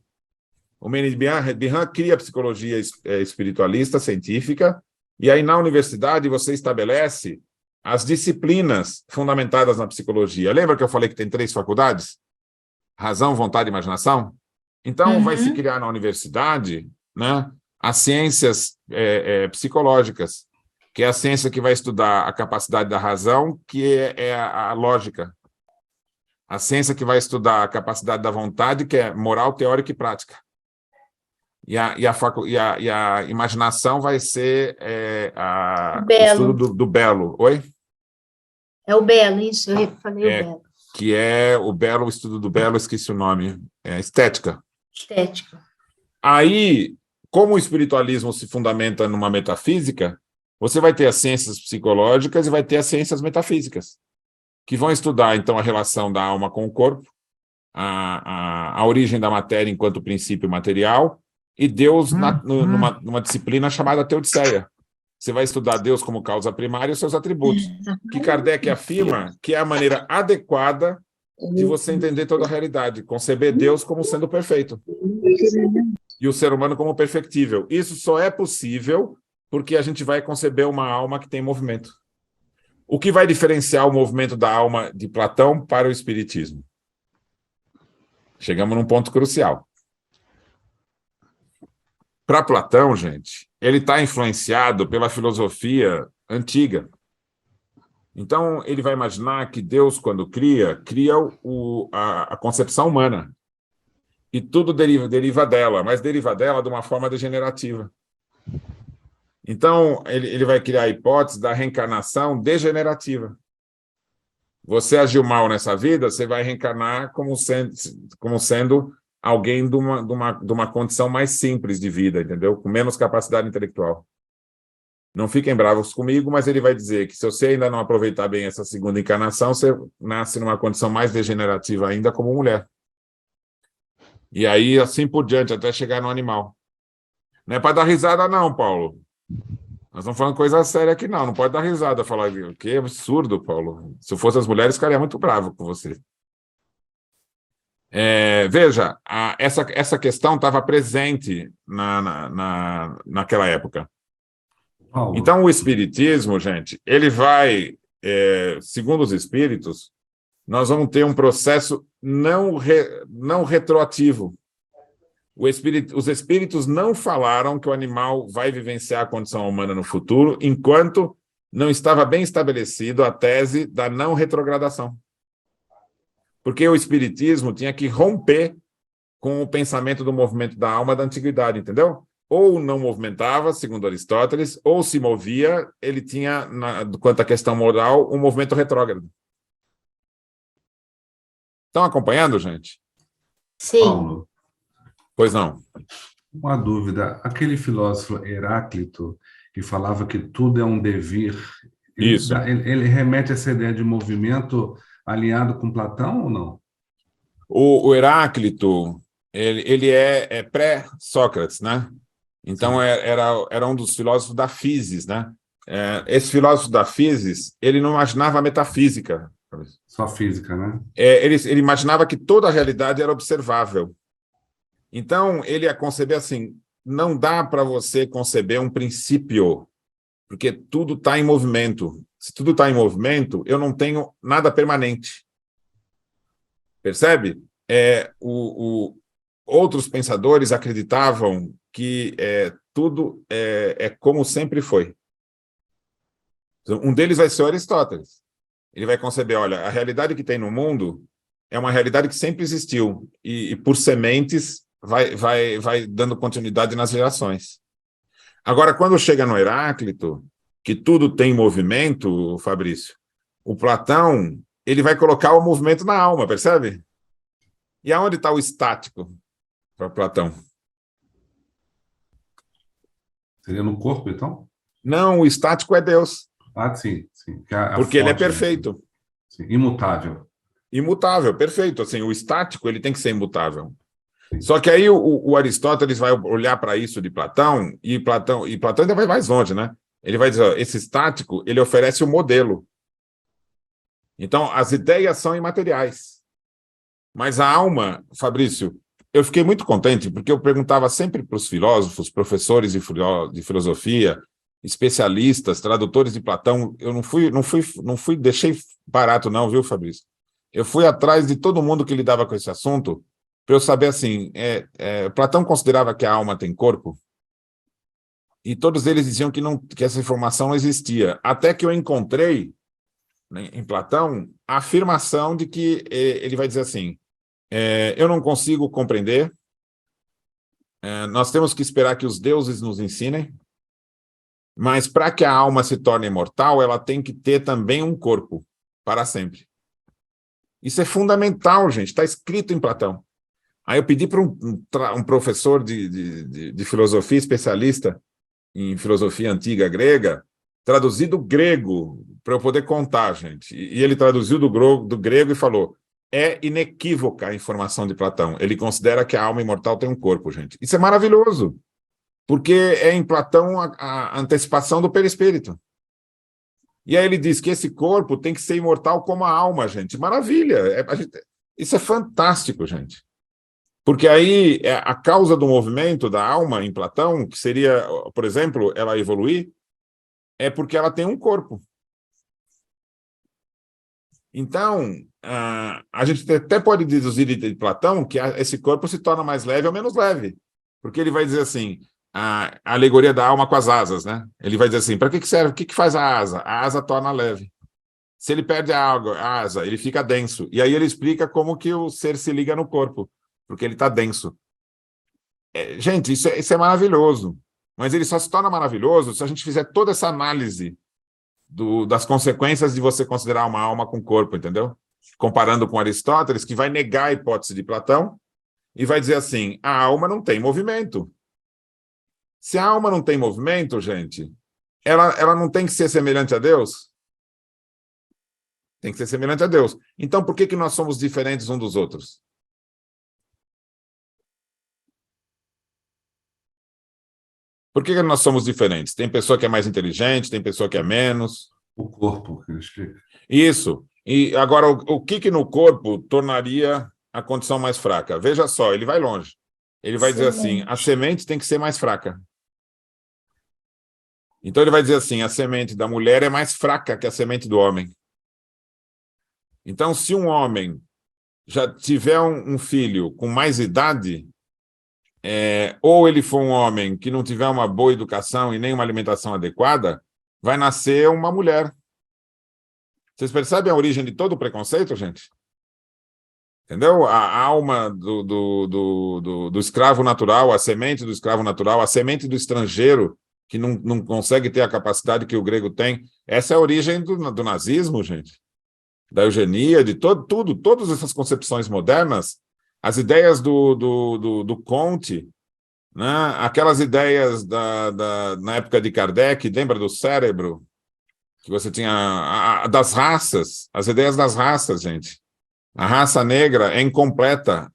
O Mendes Bihan cria a psicologia espiritualista, científica, e aí na universidade você estabelece as disciplinas fundamentadas na psicologia. Lembra que eu falei que tem 3 faculdades? Razão, vontade e imaginação? Então, vai se criar na universidade, né, as ciências psicológicas, que é a ciência que vai estudar a capacidade da razão, que é a lógica. A ciência que vai estudar a capacidade da vontade, que é moral, teórica e prática. E a imaginação vai ser o estudo do belo. Oi? É o belo, isso, eu falei o belo. Que é o belo, o estudo do belo, esqueci o nome. É estética. Estética. Aí, como o espiritualismo se fundamenta numa metafísica, você vai ter as ciências psicológicas e vai ter as ciências metafísicas, que vão estudar, então, a relação da alma com o corpo, a origem da matéria enquanto princípio material, e Deus numa disciplina chamada teodiceia. Você vai estudar Deus como causa primária e os seus atributos, que Kardec afirma que é a maneira adequada de você entender toda a realidade, conceber Deus como sendo perfeito e o ser humano como perfectível. Isso só é possível porque a gente vai conceber uma alma que tem movimento. O que vai diferenciar o movimento da alma de Platão para o espiritismo? Chegamos num ponto crucial. Para Platão, gente, ele está influenciado pela filosofia antiga. Então, ele vai imaginar que Deus, quando cria a concepção humana. E tudo deriva dela, mas deriva dela de uma forma degenerativa. Então, ele vai criar a hipótese da reencarnação degenerativa. Você agiu mal nessa vida, você vai reencarnar como sendo alguém de uma condição mais simples de vida, entendeu? Com menos capacidade intelectual. Não fiquem bravos comigo, mas ele vai dizer que se você ainda não aproveitar bem essa segunda encarnação, você nasce numa condição mais degenerativa ainda como mulher. E aí, assim por diante, até chegar no animal. Não é para dar risada não, Paulo. Nós estamos falando coisa séria aqui, não. Não pode dar risada. Falar que absurdo, Paulo. Se eu fosse as mulheres, ficaria muito bravo com você. Veja, essa questão estava presente naquela época. Paulo. Então, o espiritismo, gente, ele vai, segundo os espíritos, nós vamos ter um processo não retroativo. Os espíritos não falaram que o animal vai vivenciar a condição humana no futuro, enquanto não estava bem estabelecido a tese da não retrogradação. Porque o espiritismo tinha que romper com o pensamento do movimento da alma da antiguidade, entendeu? Ou não movimentava, segundo Aristóteles, ou se movia, ele tinha, quanto à questão moral, um movimento retrógrado. Estão acompanhando, gente? Sim. Paulo, Pois não. uma dúvida. Aquele filósofo Heráclito, que falava que tudo é um devir, Isso. ele remete a essa ideia de movimento alinhado com Platão ou não? O Heráclito, ele é pré-Sócrates, né? Então, era um dos filósofos da Físis, né? Esse filósofo da Físis, ele não imaginava a metafísica. Só física, né? Ele imaginava que toda a realidade era observável. Então, ele ia conceber assim, não dá para você conceber um princípio, porque tudo está em movimento. Se tudo está em movimento, eu não tenho nada permanente. Percebe? Outros pensadores acreditavam que tudo é como sempre foi. Um deles vai ser Aristóteles. Ele vai conceber, olha, a realidade que tem no mundo é uma realidade que sempre existiu e por sementes vai dando continuidade nas gerações. Agora, quando chega no Heráclito, que tudo tem movimento, Fabrício, o Platão, ele vai colocar o movimento na alma, percebe? E aonde está o estático para Platão? Seria no corpo, então? Não, o estático é Deus. Ah, sim, sim. Porque ele é fonte, né? perfeito. Sim, imutável. Imutável, perfeito. Assim, o estático ele tem que ser imutável. Sim. Só que aí o Aristóteles vai olhar para isso de Platão, e Platão ainda vai mais longe, né? Ele vai dizer, ó, esse estático, ele oferece o modelo. Então, as ideias são imateriais. Mas a alma, Fabrício, eu fiquei muito contente, porque eu perguntava sempre para os filósofos, professores de filosofia, especialistas, tradutores de Platão, eu não fui, deixei barato não, viu, Fabrício? Eu fui atrás de todo mundo que lidava com esse assunto, para eu saber, assim, Platão considerava que a alma tem corpo? E todos eles diziam que essa informação não existia, até que eu encontrei, né, em Platão, a afirmação de que ele vai dizer assim, eu não consigo compreender, nós temos que esperar que os deuses nos ensinem, mas para que a alma se torne imortal, ela tem que ter também um corpo, para sempre. Isso é fundamental, gente, está escrito em Platão. Aí eu pedi para um professor de filosofia, especialista em filosofia antiga grega, traduzir do grego, para eu poder contar, gente. E ele traduziu do grego e falou, é inequívoca a informação de Platão. Ele considera que a alma imortal tem um corpo, gente. Isso é maravilhoso, porque é em Platão a antecipação do perispírito. E aí ele diz que esse corpo tem que ser imortal como a alma, gente. Maravilha! Isso é fantástico, gente. Porque aí a causa do movimento da alma em Platão, que seria, por exemplo, ela evoluir, é porque ela tem um corpo. Então, a gente até pode deduzir de Platão que esse corpo se torna mais leve ou menos leve. Porque ele vai dizer assim, a alegoria da alma com as asas, né? Ele vai dizer assim, para que serve? O que faz a asa? A asa torna leve. Se ele perde a asa, ele fica denso. E aí ele explica como que o ser se liga no corpo, porque ele está denso. Gente, isso é maravilhoso. Mas ele só se torna maravilhoso se a gente fizer toda essa análise das consequências de você considerar uma alma com corpo, entendeu? Comparando com Aristóteles, que vai negar a hipótese de Platão e vai dizer assim, a alma não tem movimento. Se a alma não tem movimento, gente, ela não tem que ser semelhante a Deus? Tem que ser semelhante a Deus. Então, por que nós somos diferentes uns dos outros? Por que nós somos diferentes? Tem pessoa que é mais inteligente, tem pessoa que é menos. O corpo, que eu explico. Isso. E agora, o que no corpo tornaria a condição mais fraca? Veja só, ele vai longe. Ele vai dizer assim, a semente tem que ser mais fraca. Então ele vai dizer assim, a semente da mulher é mais fraca que a semente do homem. Então, se um homem já tiver um filho com mais idade, ou ele for um homem que não tiver uma boa educação e nem uma alimentação adequada, vai nascer uma mulher. Vocês percebem a origem de todo o preconceito, gente? Entendeu? A alma do escravo natural, a semente do escravo natural, a semente do estrangeiro, que não consegue ter a capacidade que o grego tem. Essa é a origem do nazismo, gente. Da eugenia, de todas essas concepções modernas, as ideias do Comte, né? Aquelas ideias na época de Kardec, lembra do cérebro? Que você tinha das raças, as ideias das raças, gente. A raça negra é incompleta.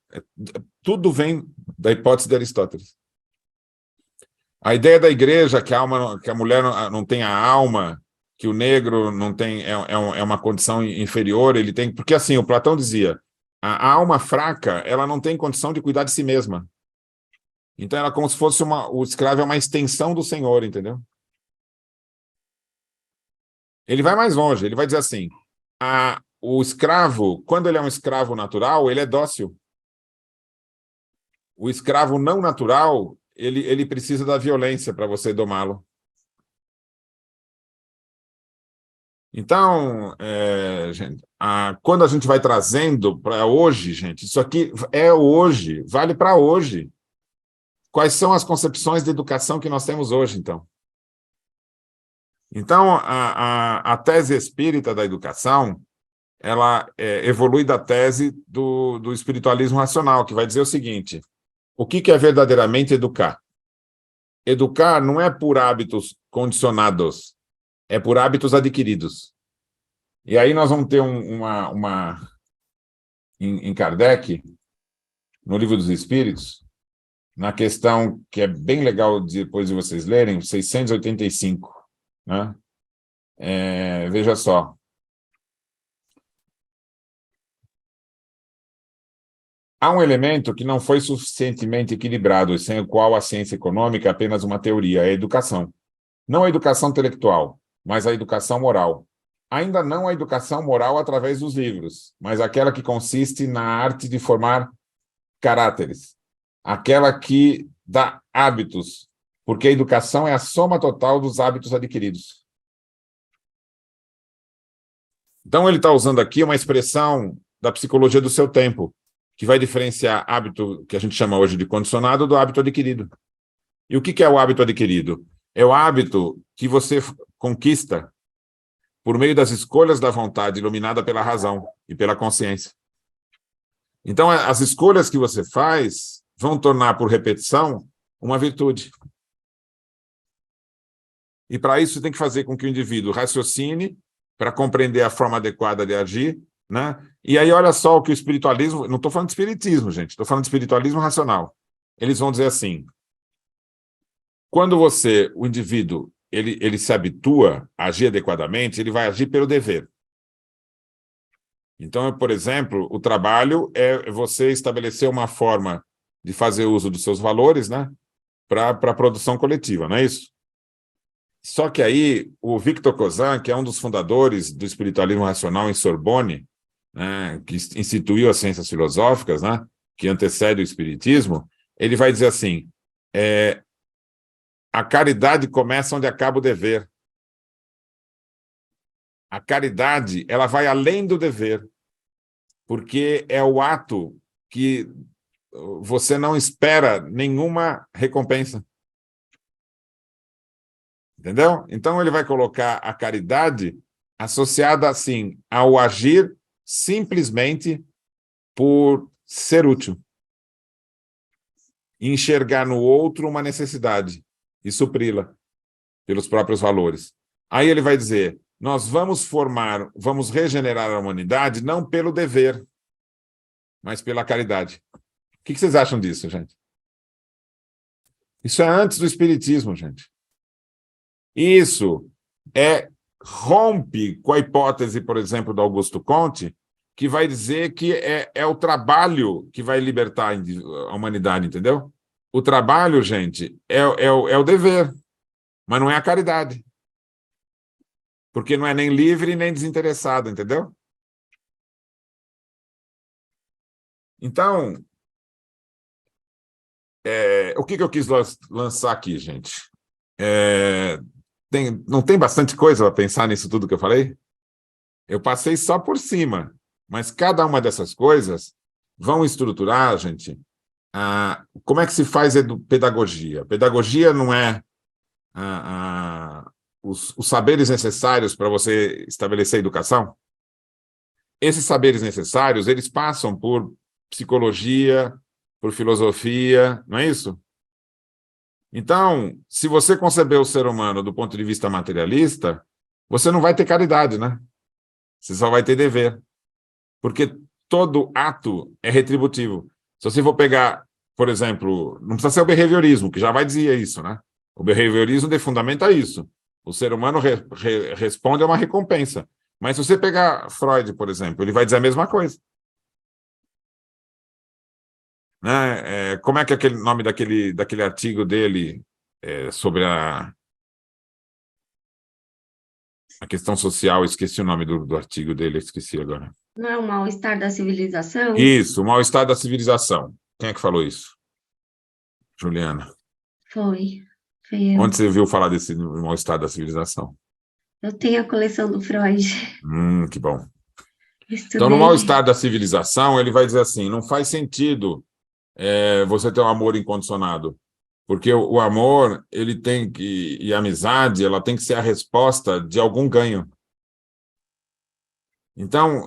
Tudo vem da hipótese de Aristóteles. A ideia da igreja que a mulher não tem a alma, que o negro não tem, é uma condição inferior, ele tem, porque assim, o Platão dizia, a alma fraca, ela não tem condição de cuidar de si mesma. Então ela é como se fosse o escravo é uma extensão do Senhor, entendeu? Ele vai mais longe, ele vai dizer assim, o escravo, quando ele é um escravo natural, ele é dócil. O escravo não natural, ele precisa da violência para você domá-lo. Então, gente, quando a gente vai trazendo para hoje, gente, isso aqui é hoje, vale para hoje. Quais são as concepções de educação que nós temos hoje, então? Então, a tese espírita da educação, ela evolui da tese do espiritualismo racional, que vai dizer o seguinte, o que é verdadeiramente educar? Educar não é por hábitos condicionados, é por hábitos adquiridos. E aí nós vamos ter em Kardec, no Livro dos Espíritos, na questão que é bem legal depois de vocês lerem, 685, né? Veja só. Há um elemento que não foi suficientemente equilibrado, sem o qual a ciência econômica é apenas uma teoria, é a educação. Não a educação intelectual, mas a educação moral. Ainda não a educação moral através dos livros, mas aquela que consiste na arte de formar caráteres. Aquela que dá hábitos, porque a educação é a soma total dos hábitos adquiridos. Então, ele está usando aqui uma expressão da psicologia do seu tempo, que vai diferenciar hábito, que a gente chama hoje de condicionado, do hábito adquirido. E o que é o hábito adquirido? É o hábito que você conquista por meio das escolhas da vontade, iluminada pela razão e pela consciência. Então, as escolhas que você faz vão tornar, por repetição, uma virtude. E, para isso, você tem que fazer com que o indivíduo raciocine para compreender a forma adequada de agir, né? E aí, olha só o que o espiritualismo... Não estou falando de espiritismo, gente. Estou falando de espiritualismo racional. Eles vão dizer assim, quando o indivíduo, ele se habitua a agir adequadamente, ele vai agir pelo dever. Então, por exemplo, o trabalho é você estabelecer uma forma de fazer uso dos seus valores, né, para a produção coletiva, não é isso? Só que aí, o Victor Cousin, que é um dos fundadores do espiritualismo racional em Sorbonne, né, que instituiu as ciências filosóficas, né, que antecede o espiritismo, ele vai dizer assim, a caridade começa onde acaba o dever. A caridade, ela vai além do dever, porque é o ato que você não espera nenhuma recompensa. Entendeu? Então, ele vai colocar a caridade associada, assim, ao agir simplesmente por ser útil. Enxergar no outro uma necessidade e supri-la pelos próprios valores. Aí ele vai dizer, nós vamos regenerar a humanidade não pelo dever, mas pela caridade. O que vocês acham disso, gente? Isso é antes do espiritismo, gente. Isso rompe com a hipótese, por exemplo, do Augusto Comte, que vai dizer que é o trabalho que vai libertar a humanidade, entendeu? O trabalho, gente, é o dever, mas não é a caridade. Porque não é nem livre nem desinteressado, entendeu? Então, o que eu quis lançar aqui, gente? Não tem bastante coisa para pensar nisso tudo que eu falei? Eu passei só por cima, mas cada uma dessas coisas vão estruturar, gente, como é que se faz pedagogia. Pedagogia não é os saberes necessários para você estabelecer a educação. Esses saberes necessários, eles passam por psicologia, por filosofia, não é isso? Então, se você conceber o ser humano do ponto de vista materialista, você não vai ter caridade, né? Você só vai ter dever. Porque todo ato é retributivo. Se você for pegar, por exemplo, não precisa ser o behaviorismo, que já vai dizer isso, né? O behaviorismo fundamenta isso. O ser humano responde a uma recompensa. Mas se você pegar Freud, por exemplo, ele vai dizer a mesma coisa. Né? Como é que é aquele nome daquele artigo dele sobre a questão social? Esqueci o nome do artigo dele, esqueci agora. Não é o mal-estar da civilização? Isso, o mal-estar da civilização. Quem é que falou isso? Juliana. Foi eu. Onde você viu falar desse mal-estar da civilização? Eu tenho a coleção do Freud. Que bom. Estudei. Então, no mal-estar da civilização, ele vai dizer assim, não faz sentido você ter um amor incondicionado, porque o amor, ele tem que, e a amizade, ela tem que ser a resposta de algum ganho. Então,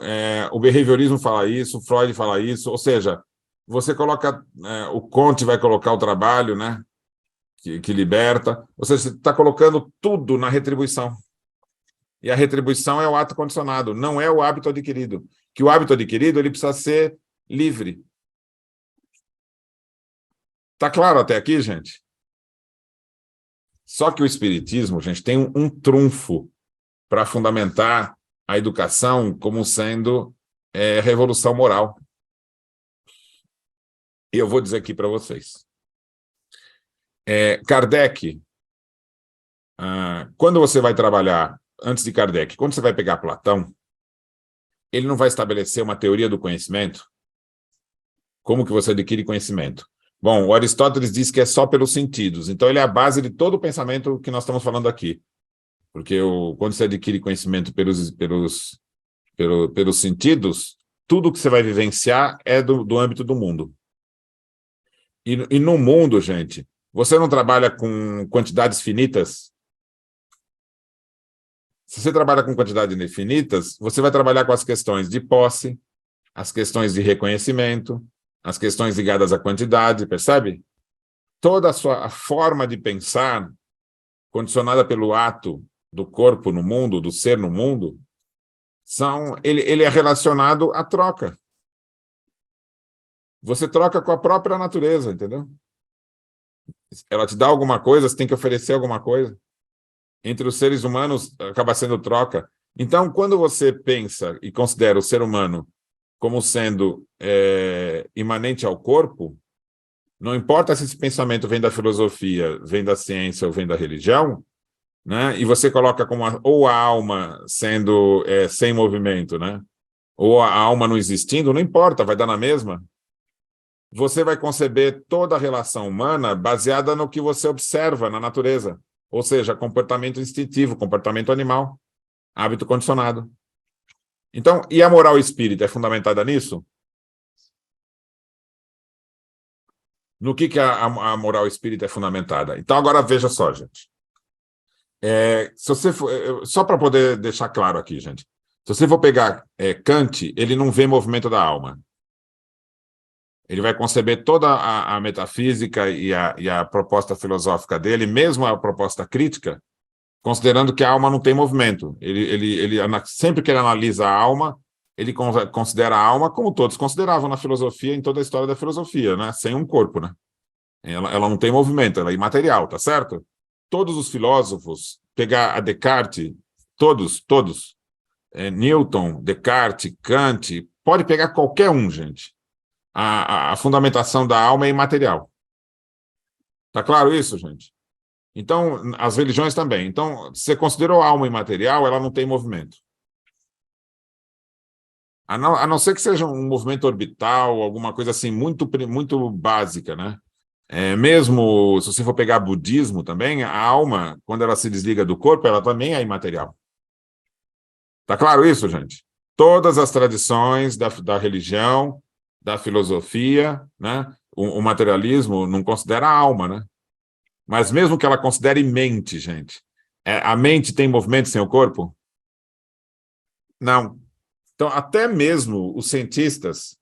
o behaviorismo fala isso, o Freud fala isso, ou seja, você coloca, o Comte vai colocar o trabalho, né, que liberta, ou seja, você está colocando tudo na retribuição. E a retribuição é o ato condicionado, não é o hábito adquirido. Que o hábito adquirido ele precisa ser livre. Tá claro até aqui, gente? Só que o Espiritismo, gente, tem um trunfo para fundamentar a educação como sendo revolução moral. E eu vou dizer aqui para vocês. Kardec, quando você vai trabalhar, antes de Kardec, quando você vai pegar Platão, ele não vai estabelecer uma teoria do conhecimento? Como que você adquire conhecimento? Bom, o Aristóteles diz que é só pelos sentidos, então ele é a base de todo o pensamento que nós estamos falando aqui. Porque quando você adquire conhecimento pelos sentidos, tudo que você vai vivenciar é do âmbito do mundo. E no mundo, gente, você não trabalha com quantidades finitas? Se você trabalha com quantidades infinitas, você vai trabalhar com as questões de posse, as questões de reconhecimento, as questões ligadas à quantidade, percebe? Toda a forma de pensar, condicionada pelo ato do corpo no mundo, do ser no mundo, ele é relacionado à troca. Você troca com a própria natureza, entendeu? Ela te dá alguma coisa, você tem que oferecer alguma coisa. Entre os seres humanos, acaba sendo troca. Então, quando você pensa e considera o ser humano como sendo imanente ao corpo, não importa se esse pensamento vem da filosofia, vem da ciência ou vem da religião, né? E você coloca como ou a alma sendo sem movimento, né? Ou a alma não existindo, não importa, vai dar na mesma. Você vai conceber toda a relação humana baseada no que você observa na natureza, ou seja, comportamento instintivo, comportamento animal, hábito condicionado. Então, e a moral espírita é fundamentada nisso? No que a moral espírita é fundamentada? Então, agora veja só, gente. Se você for, só para poder deixar claro aqui, gente. Se você for pegar Kant, ele não vê movimento da alma. Ele vai conceber toda a metafísica e a proposta filosófica dele, mesmo a proposta crítica, considerando que a alma não tem movimento. Sempre que ele analisa a alma, ele considera a alma como todos consideravam na filosofia, em toda a história da filosofia, né? Sem um corpo, né? Ela não tem movimento, ela é imaterial, tá certo? Todos os filósofos, pegar a Descartes, todos, Newton, Descartes, Kant, pode pegar qualquer um, gente. A fundamentação da alma é imaterial. Tá claro isso, gente? Então, as religiões também. Então, se você considerou a alma imaterial, ela não tem movimento. A não ser que seja um movimento orbital, alguma coisa assim, muito, muito básica, né? Mesmo se você for pegar budismo também, a alma, quando ela se desliga do corpo, ela também é imaterial. Tá claro isso, gente? Todas as tradições da religião, da filosofia, né? O materialismo não considera a alma, né? Mas mesmo que ela considere mente, gente, a mente tem movimento sem o corpo? Não. Então, até mesmo os cientistas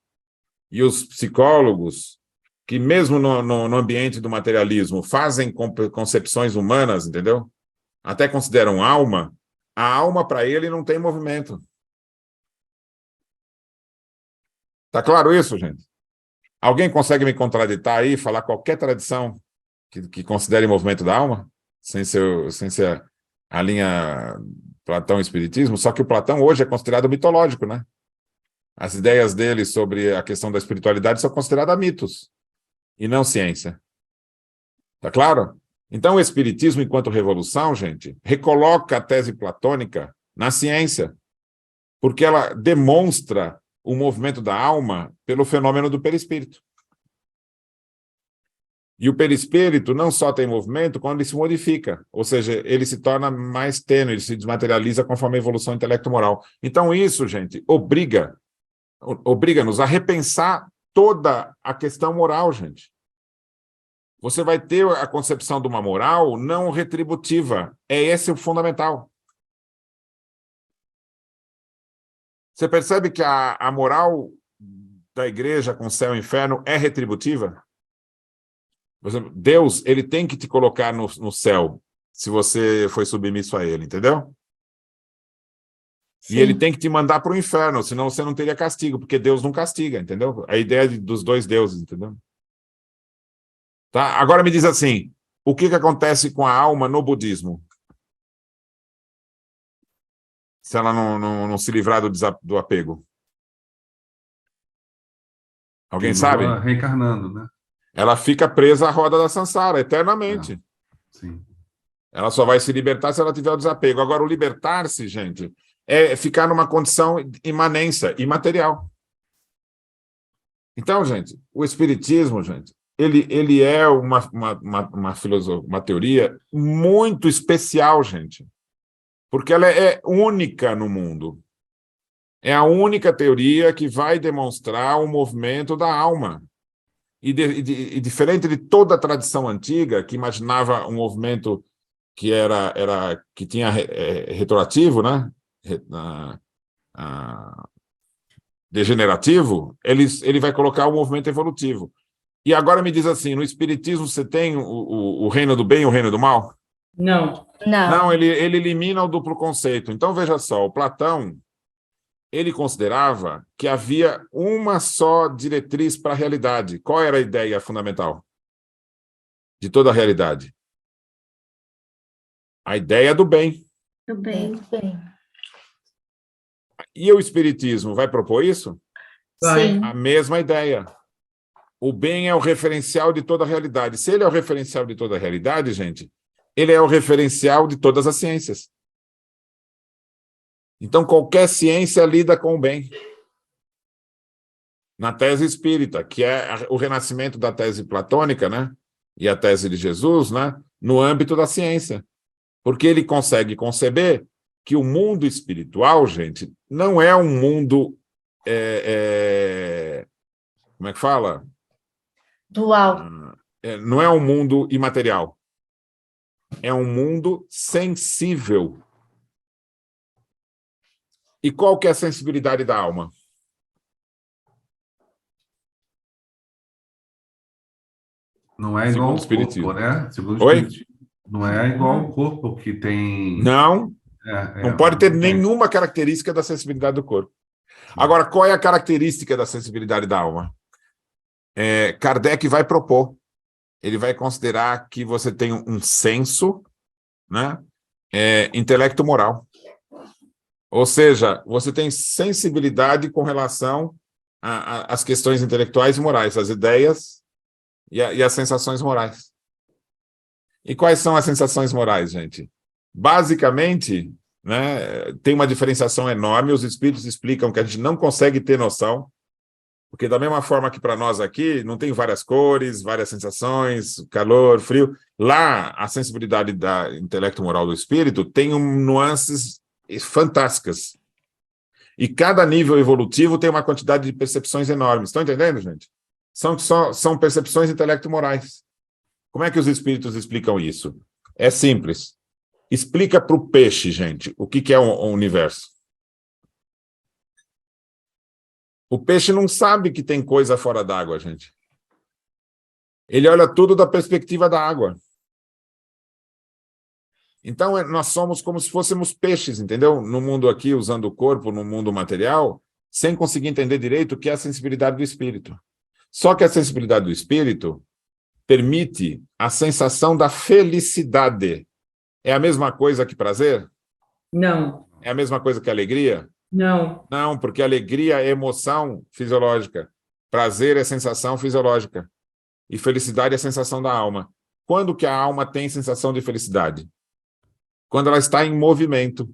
e os psicólogos, que mesmo no ambiente do materialismo fazem concepções humanas, entendeu? Até consideram alma, a alma para ele não tem movimento. Tá claro isso, gente? Alguém consegue me contraditar aí, falar qualquer tradição que considere movimento da alma? Sem ser a linha Platão e Espiritismo? Só que o Platão hoje é considerado mitológico, né? As ideias dele sobre a questão da espiritualidade são consideradas mitos e não ciência. Tá claro? Então o Espiritismo, enquanto revolução, gente, recoloca a tese platônica na ciência, porque ela demonstra o movimento da alma pelo fenômeno do perispírito. E o perispírito não só tem movimento quando ele se modifica, ou seja, ele se torna mais tênue, ele se desmaterializa conforme a evolução intelecto-moral. Então isso, gente, obriga-nos a repensar toda a questão moral, gente. Você vai ter a concepção de uma moral não retributiva. Esse o fundamental. Você percebe que a moral da igreja com céu e inferno é retributiva? Por exemplo, Deus, ele tem que te colocar no céu, se você foi submisso a ele, entendeu? E ele tem que te mandar para o inferno, senão você não teria castigo, porque Deus não castiga, entendeu? A ideia dos dois deuses, entendeu? Tá? Agora me diz assim, o que acontece com a alma no budismo? Se ela não se livrar do apego. Alguém sabe? Continua reencarnando, né? Ela fica presa à roda da samsara, eternamente. Sim. Ela só vai se libertar se ela tiver o desapego. Agora, o libertar-se, gente, é ficar numa condição imanência, imaterial. Então, gente, o espiritismo, gente, ele é uma filosofia, uma teoria muito especial, gente, porque ela é única no mundo. É a única teoria que vai demonstrar o movimento da alma. E diferente de toda a tradição antiga, que imaginava um movimento que tinha retroativo, né? Degenerativo, ele vai colocar o movimento evolutivo. E agora me diz assim, no espiritismo você tem o reino do bem e o reino do mal? Não. Não, ele elimina o duplo conceito. Então, veja só, o Platão, ele considerava que havia uma só diretriz para a realidade. Qual era a ideia fundamental de toda a realidade? A ideia do bem. Do bem. E o espiritismo vai propor isso? Vai. A mesma ideia. O bem é o referencial de toda a realidade. Se ele é o referencial de toda a realidade, gente, ele é o referencial de todas as ciências. Então, qualquer ciência lida com o bem. Na tese espírita, que é o renascimento da tese platônica, né? E a tese de Jesus, né? No âmbito da ciência. Porque ele consegue conceber que o mundo espiritual, gente, não é um mundo... como é que fala? Dual. Não é um mundo imaterial. É um mundo sensível. E qual que é a sensibilidade da alma? Não é igual ao corpo, né? Segundo o Oi? Espiritismo. Não é igual ao corpo que tem... Não. Não pode ter nenhuma característica da sensibilidade do corpo. Agora, qual é a característica da sensibilidade da alma? Kardec vai propor. Ele vai considerar que você tem um senso, né? Intelecto moral. Ou seja, você tem sensibilidade com relação às questões intelectuais e morais, às ideias e às sensações morais. E quais são as sensações morais, gente? Basicamente, né, tem uma diferenciação enorme, os espíritos explicam que a gente não consegue ter noção, porque da mesma forma que para nós aqui, não tem várias cores, várias sensações, calor, frio, lá a sensibilidade da intelecto moral do espírito tem nuances fantásticas. E cada nível evolutivo tem uma quantidade de percepções enormes. Estão entendendo, gente? São percepções intelecto-morais. Como é que os espíritos explicam isso? É simples. Explica para o peixe, gente, o que é o universo. O peixe não sabe que tem coisa fora d'água, gente. Ele olha tudo da perspectiva da água. Então, nós somos como se fôssemos peixes, entendeu? No mundo aqui, usando o corpo, no mundo material, sem conseguir entender direito o que é a sensibilidade do espírito. Só que a sensibilidade do espírito permite a sensação da felicidade. É a mesma coisa que prazer? Não. É a mesma coisa que alegria? Não. Não, porque alegria é emoção fisiológica. Prazer é sensação fisiológica. E felicidade é sensação da alma. Quando que a alma tem sensação de felicidade? Quando ela está em movimento.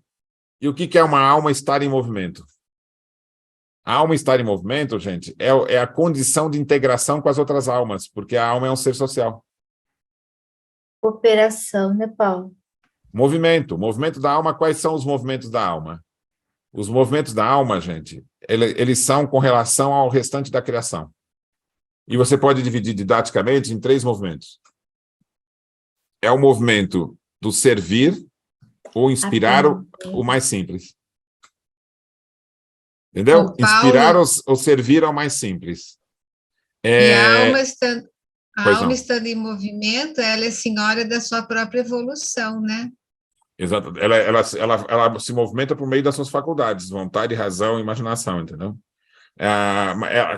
E o que é uma alma estar em movimento? A alma estar em movimento, gente, é a condição de integração com as outras almas, porque a alma é um ser social. Cooperação, né, Paulo? Movimento. Movimento da alma, quais são os movimentos da alma? Os movimentos da alma, gente, eles são com relação ao restante da criação. E você pode dividir didaticamente em 3 movimentos. É o movimento do servir, ou inspirar o mais simples. Entendeu? Paulo, inspirar ou servir ao mais simples. E a alma Pois não. estando em movimento, ela é senhora da sua própria evolução, né? Exato. Ela se movimenta por meio das suas faculdades, vontade, razão e imaginação, entendeu?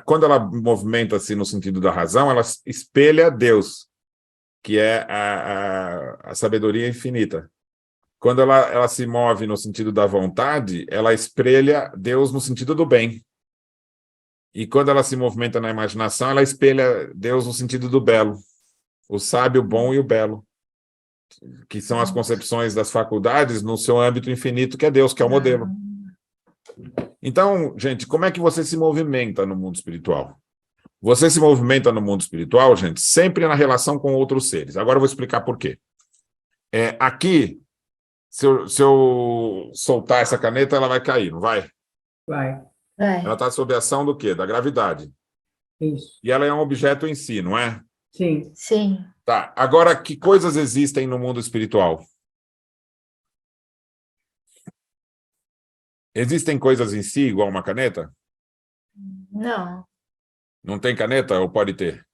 Quando ela movimenta-se no sentido da razão, ela espelha Deus, que é a sabedoria infinita. Quando ela se move no sentido da vontade, ela espelha Deus no sentido do bem. E quando ela se movimenta na imaginação, ela espelha Deus no sentido do belo, o sábio, o bom e o belo, que são as concepções das faculdades no seu âmbito infinito, que é Deus, que é o modelo. Então, gente, como é que você se movimenta no mundo espiritual? Você se movimenta no mundo espiritual, gente, sempre na relação com outros seres. Agora eu vou explicar por quê. Aqui, se eu soltar essa caneta, ela vai cair, não vai? Vai. Ela está sob a ação do quê? Da gravidade. Isso. E ela é um objeto em si, não é? Sim. Sim. Tá. Agora, que coisas existem no mundo espiritual? Existem coisas em si igual uma caneta? Não. Não tem caneta ou pode ter?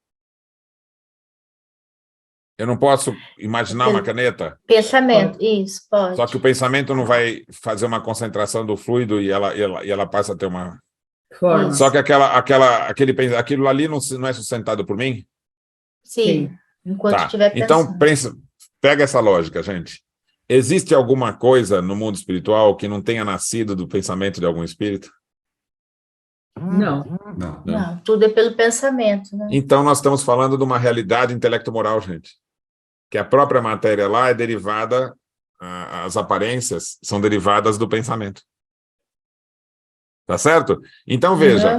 Eu não posso imaginar uma caneta? Pensamento, isso, pode. Só que o pensamento não vai fazer uma concentração do fluido e ela passa a ter uma... Forma. Só que aquilo ali não é sustentado por mim? Sim. Enquanto Tá. estiver pensando. Então, pega essa lógica, gente. Existe alguma coisa no mundo espiritual que não tenha nascido do pensamento de algum espírito? Não. Não, tudo é pelo pensamento, né? Então, nós estamos falando de uma realidade intelecto-moral, gente. Que a própria matéria lá é derivada, as aparências são derivadas do pensamento. Tá certo? Então, veja,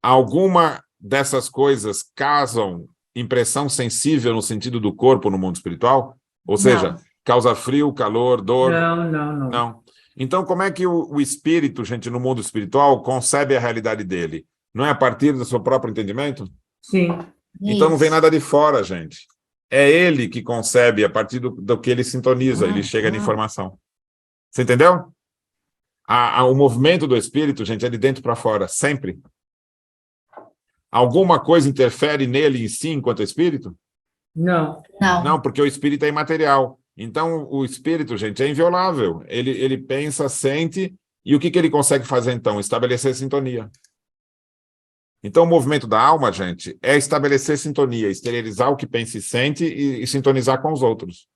alguma dessas coisas causam impressão sensível no sentido do corpo no mundo espiritual? Ou seja, causa frio, calor, dor? Não. Então, como é que o espírito, gente, no mundo espiritual, concebe a realidade dele? Não é a partir do seu próprio entendimento? Sim. Então, não vem nada de fora, gente. É ele que concebe a partir do que ele sintoniza, ele chega de informação. Você entendeu? O movimento do espírito, gente, é de dentro para fora, sempre. Alguma coisa interfere nele em si, enquanto espírito? Não. Não, porque o espírito é imaterial. Então, o espírito, gente, é inviolável. Ele pensa, sente, e o que ele consegue fazer, então? Estabelecer sintonia. Então, o movimento da alma, gente, é estabelecer sintonia, exteriorizar o que pensa e sente e sintonizar com os outros.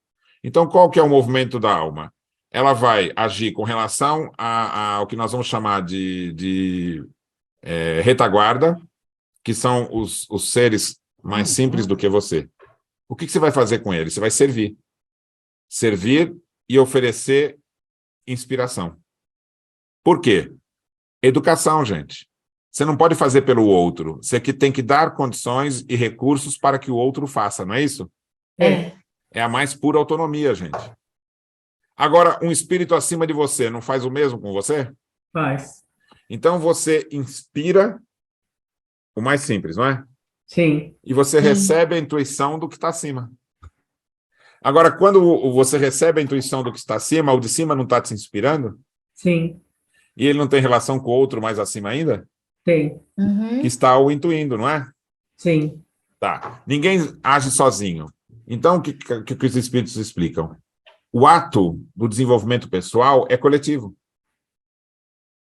Então, qual que é o movimento da alma? Ela vai agir com relação ao que nós vamos chamar de retaguarda, que são os seres mais simples do que você. O que você vai fazer com eles? Você vai servir. Servir e oferecer inspiração. Por quê? Educação, gente. Você não pode fazer pelo outro. Você tem que dar condições e recursos para que o outro faça, não é isso? É a mais pura autonomia, gente. Agora, um espírito acima de você não faz o mesmo com você? Faz. Então, você inspira o mais simples, não é? Sim. E você recebe a intuição do que está acima. Agora, quando você recebe a intuição do que está acima, o de cima não está te inspirando? Sim. E ele não tem relação com o outro mais acima ainda? Tem. Que está o intuindo, não é? Sim. Tá. Ninguém age sozinho. Então, o que os espíritos explicam? O ato do desenvolvimento pessoal é coletivo.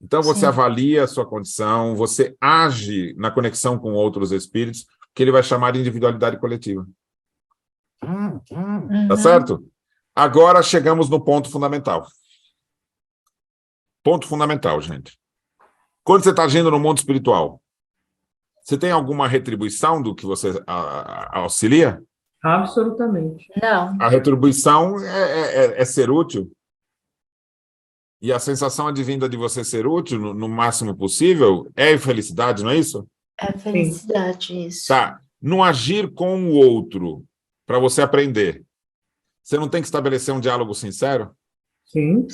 Então, você avalia a sua condição, você age na conexão com outros espíritos, que ele vai chamar de individualidade coletiva. Tá certo? Agora chegamos no ponto fundamental. Ponto fundamental, gente. Quando você está agindo no mundo espiritual, você tem alguma retribuição do que você auxilia? Absolutamente. Não. A retribuição é ser útil. E a sensação advinda de você ser útil no máximo possível é felicidade, não é isso? É felicidade, isso. Tá. No agir com o outro, para você aprender, você não tem que estabelecer um diálogo sincero? Sim.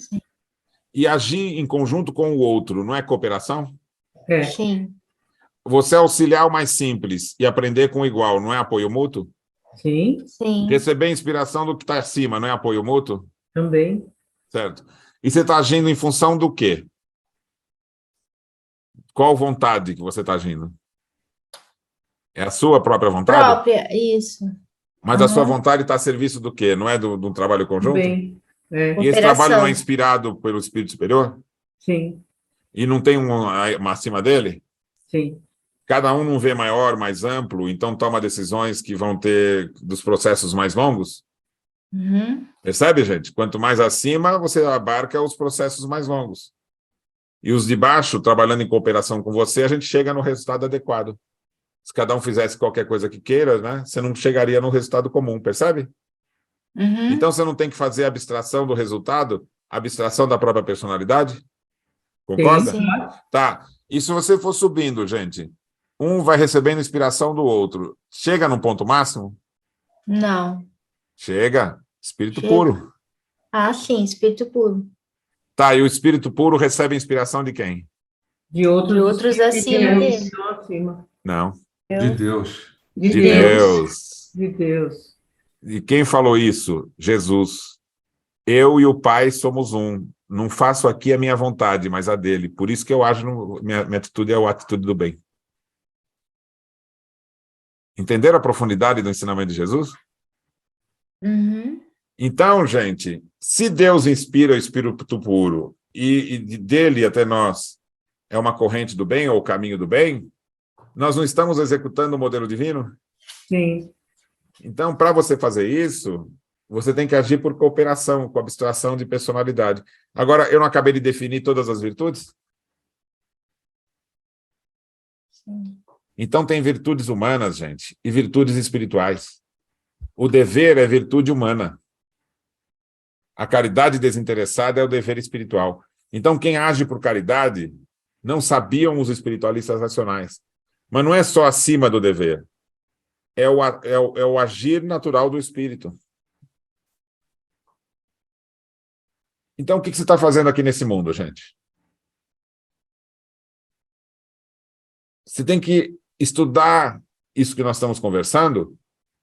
E agir em conjunto com o outro, não é cooperação? É. Sim. Você auxiliar o mais simples e aprender com o igual, não é apoio mútuo? Sim. Sim. Receber inspiração do que está acima, não é apoio mútuo? Também. Certo. E você está agindo em função do quê? Qual vontade que você está agindo? É a sua própria vontade? Própria, isso. Mas a sua vontade está a serviço do quê? Não é do trabalho conjunto? Também. É, E esse trabalho não é Operação. inspirado pelo Espírito Superior? sim, E não tem uma acima dele? sim. Cada um não vê maior, mais amplo, então toma decisões que vão ter dos processos mais longos? Uhum. Percebe, gente? Quanto mais acima, você abarca os processos mais longos. E os de baixo, trabalhando em cooperação com você, a gente chega no resultado adequado. Se cada um fizesse qualquer coisa que queira, né, você não chegaria no resultado comum, percebe? Uhum. Então você não tem que fazer abstração do resultado, abstração da própria personalidade? Concorda? Sim, Sim. Tá. E se você for subindo, gente, um vai recebendo inspiração do outro, chega no ponto máximo? Não. Chega. Espírito Chega. puro. Ah, sim, espírito puro. Tá, e o espírito puro recebe inspiração de quem? de outros De outros espíritos acima que dele. estão acima. Não. De Deus. De De Deus. Deus. De Deus. E quem falou isso? Jesus. Eu e o Pai somos um. Não faço aqui a minha vontade, mas a dele. Por isso que eu ajo, minha atitude é a atitude do bem. Entenderam a profundidade do ensinamento de Jesus? Uhum. Então, gente, se Deus inspira o Espírito puro e dele até nós é uma corrente do bem ou o caminho do bem, nós não estamos executando o modelo divino? Sim, Então, para você fazer isso, você tem que agir por cooperação, com abstração de personalidade. Agora, eu não acabei de definir todas as virtudes? Sim. Então, tem virtudes humanas, gente, e virtudes espirituais. O dever é virtude humana. A caridade desinteressada é o dever espiritual. Então, quem age por caridade, não sabiam os espiritualistas racionais. Mas não é só acima do dever. É o agir natural do espírito. Então, o que você está fazendo aqui nesse mundo, gente? Você tem que estudar isso que nós estamos conversando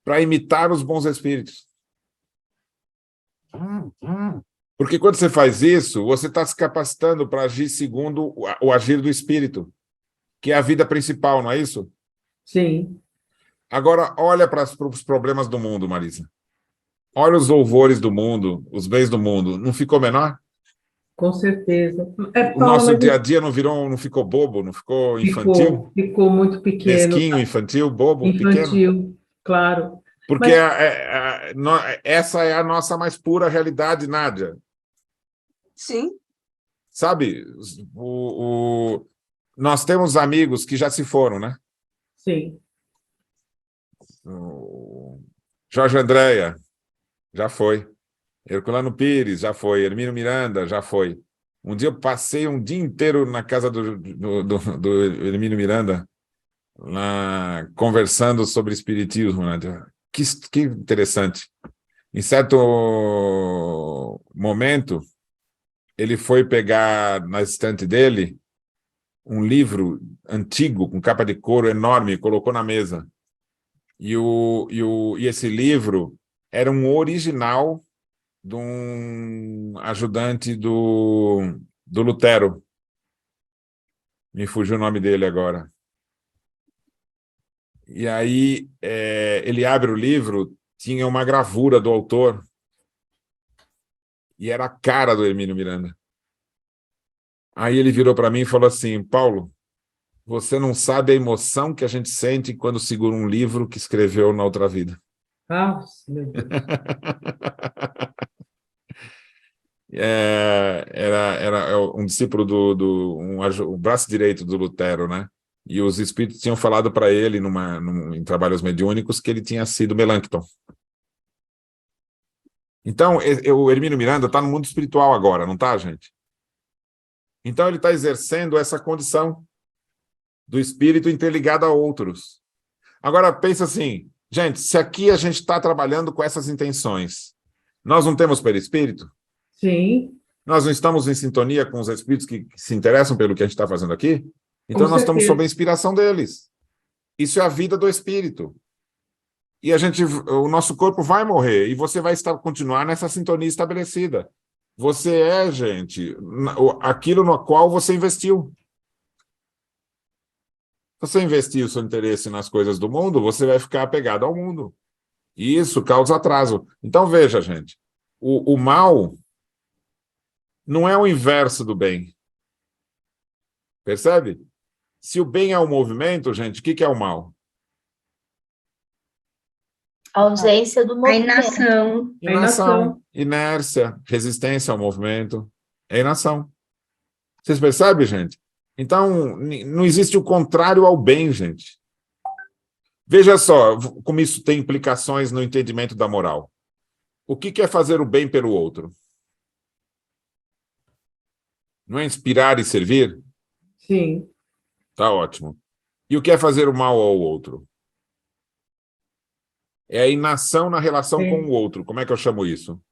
para imitar os bons espíritos. Porque quando você faz isso, você está se capacitando para agir segundo o agir do espírito, que é a vida principal, não é isso? sim. Agora, olha para os problemas do mundo, Marisa. Olha os louvores do mundo, os bens do mundo. Não ficou menor? Com certeza. É, O Paulo, nosso mas dia a dia não ficou bobo, não ficou infantil? ficou muito pequeno, Mesquinho, infantil, bobo, pequeno? infantil, claro. Porque Mas, essa é a nossa mais pura realidade, Nádia. Sim, Sabe, nós temos amigos que já se foram, né? sim, O Jorge Andréia, já foi. Herculano Pires, já foi. Hermínio Miranda, já foi. Um dia eu passei um dia inteiro na casa do Hermínio Miranda, lá, conversando sobre espiritismo, né? Que interessante. Em certo momento, ele foi pegar na estante dele um livro antigo, com capa de couro enorme, e colocou na mesa. E esse livro era um original de um ajudante do Lutero. Me fugiu o nome dele agora. E aí ele abre o livro, tinha uma gravura do autor, e era a cara do Hermínio Miranda. Aí ele virou para mim e falou assim: Paulo, você não sabe a emoção que a gente sente quando segura um livro que escreveu na outra vida. meu Deus. Era um discípulo o braço direito do Lutero, né? E os espíritos tinham falado para ele, em trabalhos mediúnicos, que ele tinha sido Melancton. Então, o Hermínio Miranda está no mundo espiritual agora, não está, gente? Então, ele está exercendo essa condição do espírito interligado a outros. Agora, pensa assim, gente, se aqui a gente está trabalhando com essas intenções, nós não temos perispírito? Sim, Nós não estamos em sintonia com os espíritos que se interessam pelo que a gente está fazendo aqui? Então, com nós estamos sob a certeza. inspiração deles. Isso é a vida do espírito. E o nosso corpo vai morrer, e você vai continuar nessa sintonia estabelecida. Você é, gente, aquilo no qual você investiu. Se você investir o seu interesse nas coisas do mundo, você vai ficar apegado ao mundo. E isso causa atraso. Então, veja, gente, o mal não é o inverso do bem. Percebe? Se o bem é o movimento, gente, o que é o mal? A ausência do A movimento. inação. Inação, inércia, resistência ao movimento. É inação. Vocês percebem, gente? Então, não existe o contrário ao bem, gente. Veja só como isso tem implicações no entendimento da moral. O que é fazer o bem pelo outro? Não é inspirar e servir? Sim. Tá ótimo. E o que é fazer o mal ao outro? É a inação na relação Sim. com o outro. Como é que eu chamo isso?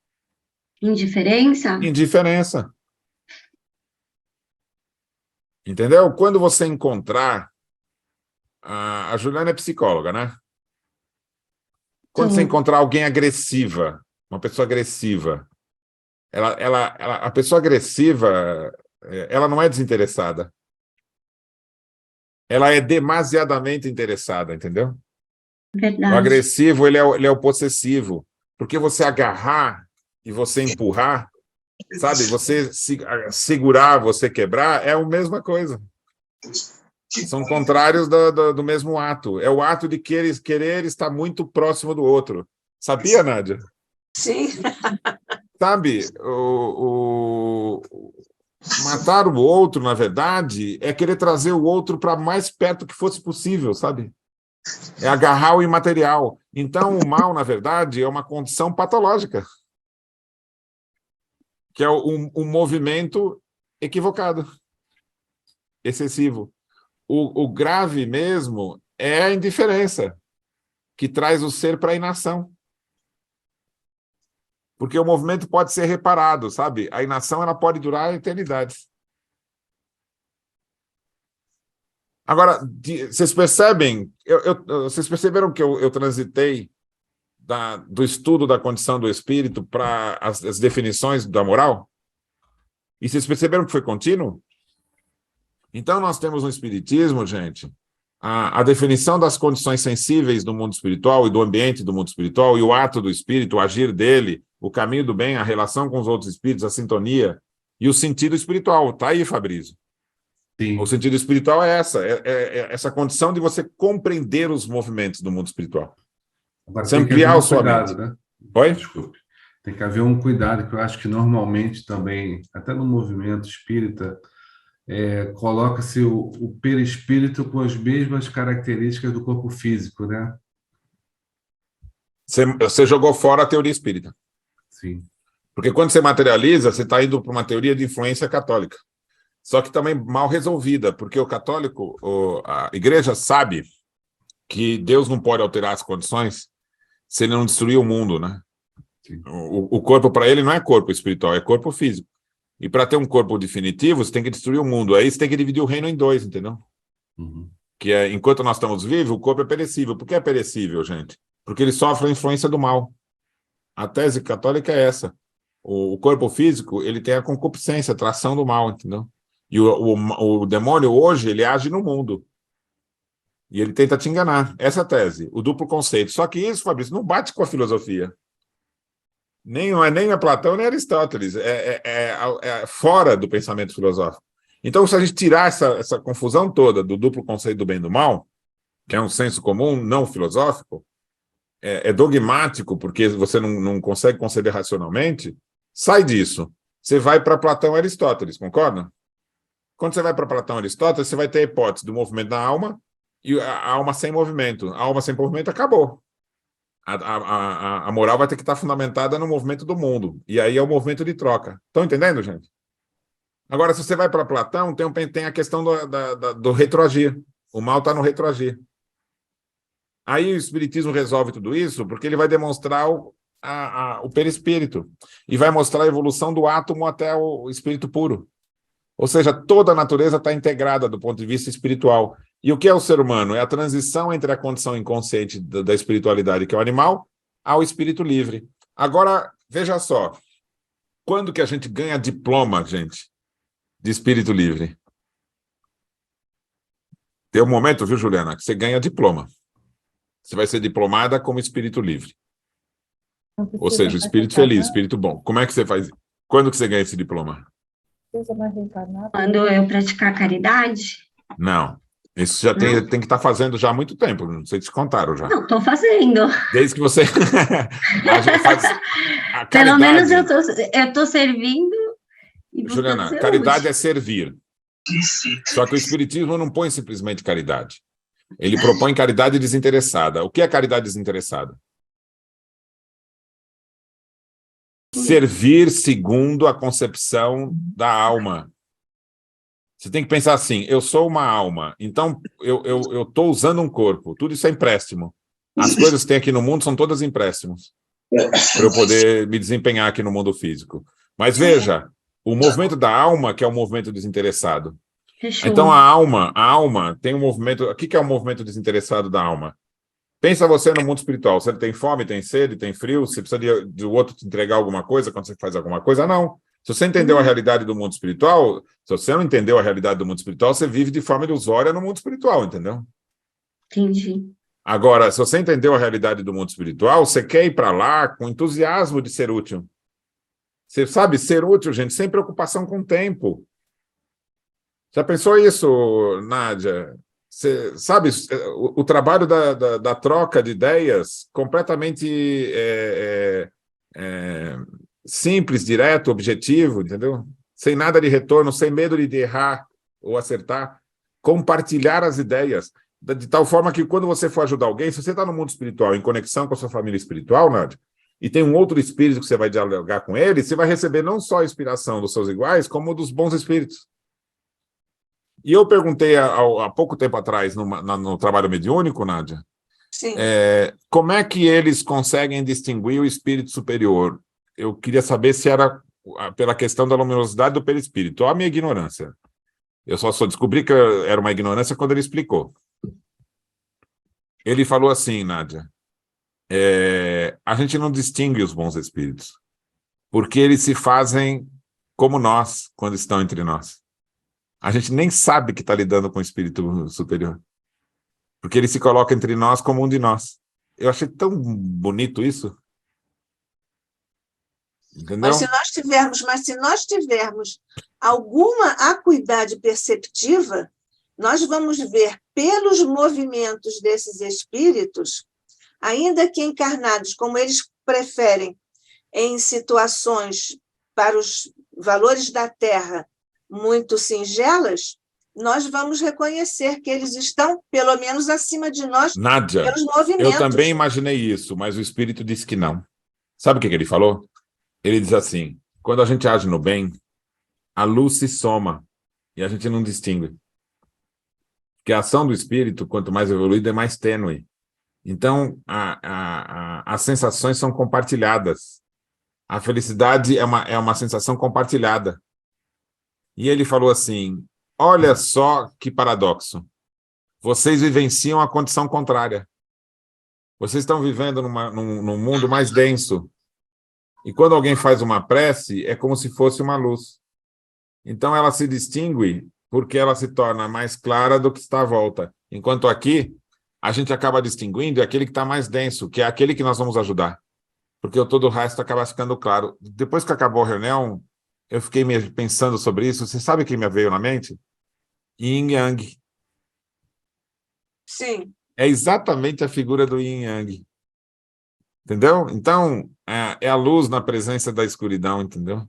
Indiferença? Indiferença. Entendeu? Quando você encontrar... A Juliana é psicóloga, né? Quando você Sim. encontrar alguém agressiva, uma pessoa agressiva, a pessoa agressiva, ela não é desinteressada. Ela é demasiadamente interessada, entendeu? O Verdade. agressivo, ele é o possessivo. Porque você agarrar e você empurrar, sabe? Você segurar, você quebrar, é a mesma coisa. São contrários do mesmo ato. É o ato de querer estar muito próximo do outro. Sabia, Nádia? Sim. Sabe, matar o outro, na verdade, é querer trazer o outro para mais perto que fosse possível, sabe? É agarrar o imaterial. Então, o mal, na verdade, é uma condição patológica, que é um movimento equivocado, excessivo. O grave mesmo é a indiferença, que traz o ser para a inação. Porque o movimento pode ser reparado, sabe? A inação ela pode durar a eternidade. Agora, vocês percebem, vocês perceberam que eu transitei do estudo da condição do espírito para as definições da moral? E vocês perceberam que foi contínuo? Então, nós temos no Espiritismo, gente, a definição das condições sensíveis do mundo espiritual e do ambiente do mundo espiritual, e o ato do espírito, o agir dele, o caminho do bem, a relação com os outros espíritos, a sintonia, e o sentido espiritual. Está aí, Fabrício. Sim. O sentido espiritual é essa condição de você compreender os movimentos do mundo espiritual. Agora, Você tem que haver ampliar um a sua cuidado, mente. né? Oi? Desculpe. Tem que haver um cuidado, que eu acho que normalmente também, até no movimento espírita, coloca-se o perispírito com as mesmas características do corpo físico, né? Você jogou fora a teoria espírita. Sim. Porque quando você materializa, você está indo para uma teoria de influência católica. Só que também mal resolvida, porque o católico, a igreja sabe que Deus não pode alterar as condições se ele não destruir o mundo, né? O corpo, para ele, não é corpo espiritual, é corpo físico. E para ter um corpo definitivo, você tem que destruir o mundo. Aí você tem que dividir o reino em dois, entendeu? Uhum. Que enquanto nós estamos vivos, o corpo é perecível. Por que é perecível, gente? Porque ele sofre a influência do mal. A tese católica é essa. O corpo físico, ele tem a concupiscência, a atração do mal, entendeu? E o demônio, hoje, ele age no mundo. E ele tenta te enganar. Essa é a tese, o duplo conceito. Só que isso, Fabrício, não bate com a filosofia. Não é nem a Platão, nem a Aristóteles. É fora do pensamento filosófico. Então, se a gente tirar essa confusão toda do duplo conceito do bem e do mal, que é um senso comum não filosófico, é dogmático, porque você não consegue conceber racionalmente, sai disso. Você vai para Platão e Aristóteles, concorda? Quando você vai para Platão e Aristóteles, você vai ter a hipótese do movimento da alma e a alma sem movimento. A alma sem movimento acabou. A moral vai ter que estar fundamentada no movimento do mundo. E aí é o movimento de troca. Estão entendendo, gente? Agora, se você vai para Platão, tem a questão do retroagir. O mal está no retroagir. Aí o Espiritismo resolve tudo isso porque ele vai demonstrar o perispírito e vai mostrar a evolução do átomo até o espírito puro. Ou seja, toda a natureza está integrada do ponto de vista espiritual. E o que é o ser humano? É a transição entre a condição inconsciente da espiritualidade, que é o animal, ao espírito livre. Agora, veja só, quando que a gente ganha diploma, gente, de espírito livre? Tem um momento, viu, Juliana, que você ganha diploma. Você vai ser diplomada como espírito livre. Ou seja, espírito feliz, espírito bom. Como é que você faz? Quando que você ganha esse diploma? Deus é mais reencarnado. Quando eu praticar caridade? Não. Isso já tem que estar fazendo já há muito tempo, não sei se te contaram já. Não, estou fazendo. Desde que você... a gente faz a Pelo menos caridade. eu tô servindo e buscando Juliana, ser caridade útil. é servir. Só que o Espiritismo não põe simplesmente caridade. Ele propõe caridade desinteressada. O que é caridade desinteressada? Servir segundo a concepção da alma. Você tem que pensar assim, eu sou uma alma, então eu estou usando um corpo, tudo isso é empréstimo. As coisas que tem aqui no mundo são todas empréstimos, para eu poder me desempenhar aqui no mundo físico. Mas veja, o movimento da alma, que é o movimento desinteressado. Fechou. Então a alma tem um movimento... O que é o movimento desinteressado da alma? Pensa você no mundo espiritual, você tem fome, tem sede, tem frio, você precisa de outro te entregar alguma coisa quando você faz alguma coisa? Não. Se você entendeu a realidade do mundo espiritual, se você não entendeu a realidade do mundo espiritual, você vive de forma ilusória no mundo espiritual, entendeu? Entendi. Agora, se você entendeu a realidade do mundo espiritual, você quer ir para lá com entusiasmo de ser útil. Você sabe, ser útil, gente, sem preocupação com o tempo. Já pensou isso, Nádia? Você sabe, o trabalho da troca de ideias completamente simples, direto, objetivo, entendeu? Sem nada de retorno, sem medo de errar ou acertar. Compartilhar as ideias. De tal forma que quando você for ajudar alguém, se você está no mundo espiritual, em conexão com a sua família espiritual, Nádia, e tem um outro espírito que você vai dialogar com ele, você vai receber não só a inspiração dos seus iguais, como dos bons espíritos. E eu perguntei há pouco tempo atrás, no trabalho mediúnico, Nádia, Sim. Como é que eles conseguem distinguir o espírito superior? Eu queria saber se era pela questão da luminosidade do perispírito. Olha a minha ignorância. Eu só descobri que era uma ignorância quando ele explicou. Ele falou assim, Nádia, a gente não distingue os bons espíritos, porque eles se fazem como nós, quando estão entre nós. A gente nem sabe que está lidando com o espírito superior, porque ele se coloca entre nós como um de nós. Eu achei tão bonito isso. Entendeu? Mas se nós tivermos alguma acuidade perceptiva, nós vamos ver pelos movimentos desses espíritos, ainda que encarnados, como eles preferem, em situações para os valores da Terra muito singelas, nós vamos reconhecer que eles estão, pelo menos, acima de nós, Nádia, pelos movimentos. eu também imaginei isso, mas o espírito disse que não. Sabe o que ele falou? Ele diz assim, quando a gente age no bem, a luz se soma e a gente não distingue. Porque a ação do espírito, quanto mais evoluída, é mais tênue. Então, as sensações são compartilhadas. A felicidade é uma sensação compartilhada. E ele falou assim, olha só que paradoxo. Vocês vivenciam a condição contrária. Vocês estão vivendo num mundo mais denso. E quando alguém faz uma prece, é como se fosse uma luz. Então, ela se distingue porque ela se torna mais clara do que está à volta. Enquanto aqui, a gente acaba distinguindo aquele que está mais denso, que é aquele que nós vamos ajudar. Porque todo o resto acaba ficando claro. Depois que acabou a reunião, eu fiquei pensando sobre isso. Você sabe quem me veio na mente? Yin Yang. Sim. É exatamente a figura do Yin Yang. Entendeu? Então, é a luz na presença da escuridão, entendeu?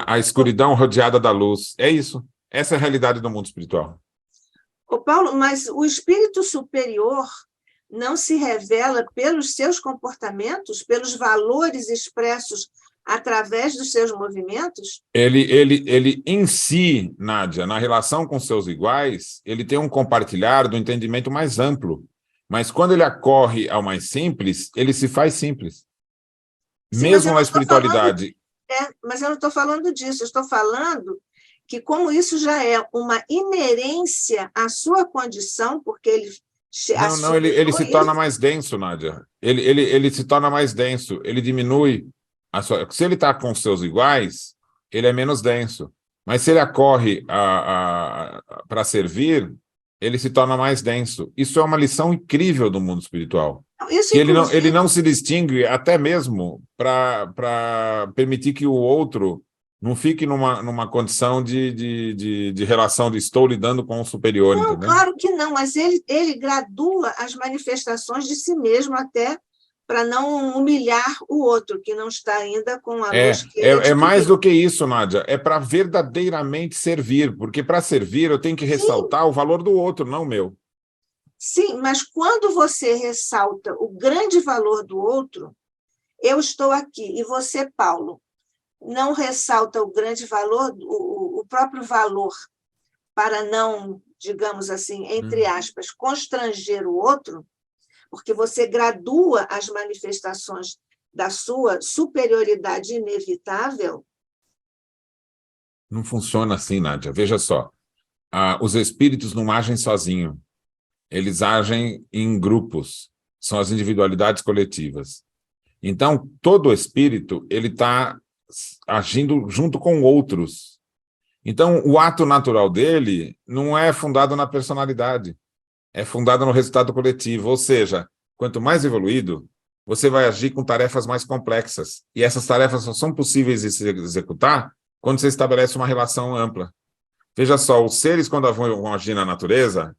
A escuridão rodeada da luz. É isso. Essa é a realidade do mundo espiritual. Ô Paulo, mas o espírito superior não se revela pelos seus comportamentos, pelos valores expressos através dos seus movimentos? Ele em si, Nádia, na relação com seus iguais, ele tem um compartilhar do entendimento mais amplo. Mas quando ele acorre ao mais simples, ele se faz simples. Sim, mesmo na espiritualidade. Mas eu não estou falando disso, eu estou falando que como isso já é uma inerência à sua condição, porque ele... ele se torna mais denso, Nádia. Ele se torna mais denso, ele diminui. Se ele está com seus iguais, ele é menos denso. Mas se ele acorre para servir, ele se torna mais denso. Isso é uma lição incrível do mundo espiritual. Ele não se distingue até mesmo para permitir que o outro Não fique numa condição de relação de estou lidando com o superior, Não, entendeu? claro que não, mas ele gradua as manifestações de si mesmo até para não humilhar o outro, que não está ainda com a luz que ele É mais adquiriu. do que isso, Nádia. É para verdadeiramente servir, porque para servir eu tenho que ressaltar o valor do outro, não o meu. Sim, mas quando você ressalta o grande valor do outro, eu estou aqui, e você, Paulo, não ressalta o grande valor, o próprio valor, para não, digamos assim, entre aspas, constranger o outro, porque você gradua as manifestações da sua superioridade inevitável. Não funciona assim, Nádia. Veja só. Os espíritos não agem sozinhos. Eles agem em grupos. São as individualidades coletivas. Então, todo espírito ele está agindo junto com outros. Então, o ato natural dele não é fundado na personalidade. É fundado no resultado coletivo. Ou seja, quanto mais evoluído, você vai agir com tarefas mais complexas. E essas tarefas só são possíveis de se executar quando você estabelece uma relação ampla. Veja só, os seres, quando vão agir na natureza,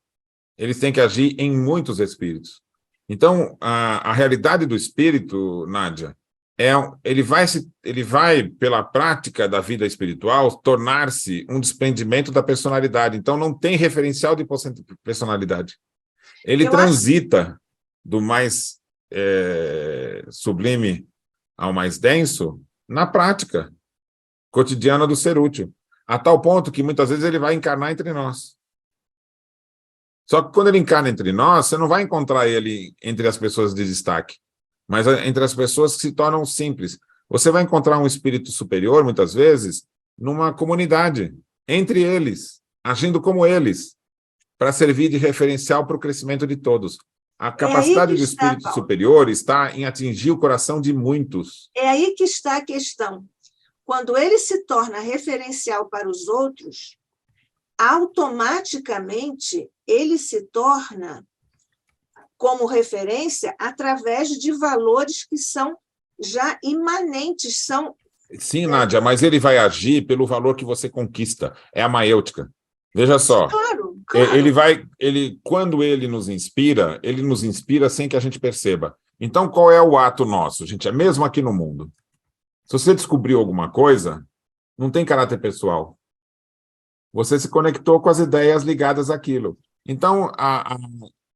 eles têm que agir em muitos espíritos. Então, a realidade do espírito, Nádia, ele vai, pela prática da vida espiritual, tornar-se um desprendimento da personalidade. Então, não tem referencial de personalidade. Ele transita do mais sublime ao mais denso na prática cotidiana do ser útil, a tal ponto que muitas vezes ele vai encarnar entre nós. Só que quando ele encarna entre nós, você não vai encontrar ele entre as pessoas de destaque, mas entre as pessoas que se tornam simples. Você vai encontrar um espírito superior, muitas vezes, numa comunidade, entre eles, agindo como eles, para servir de referencial para o crescimento de todos. A capacidade do espírito superior está em atingir o coração de muitos. É aí que está a questão. Quando ele se torna referencial para os outros, automaticamente ele se torna como referência através de valores que são já imanentes, são... Sim, Nádia, mas ele vai agir pelo valor que você conquista. É a maêutica. Veja só. Claro. Quando ele nos inspira sem que a gente perceba. Então, qual é o ato nosso, gente? É mesmo aqui no mundo. Se você descobriu alguma coisa, não tem caráter pessoal. Você se conectou com as ideias ligadas àquilo. Então,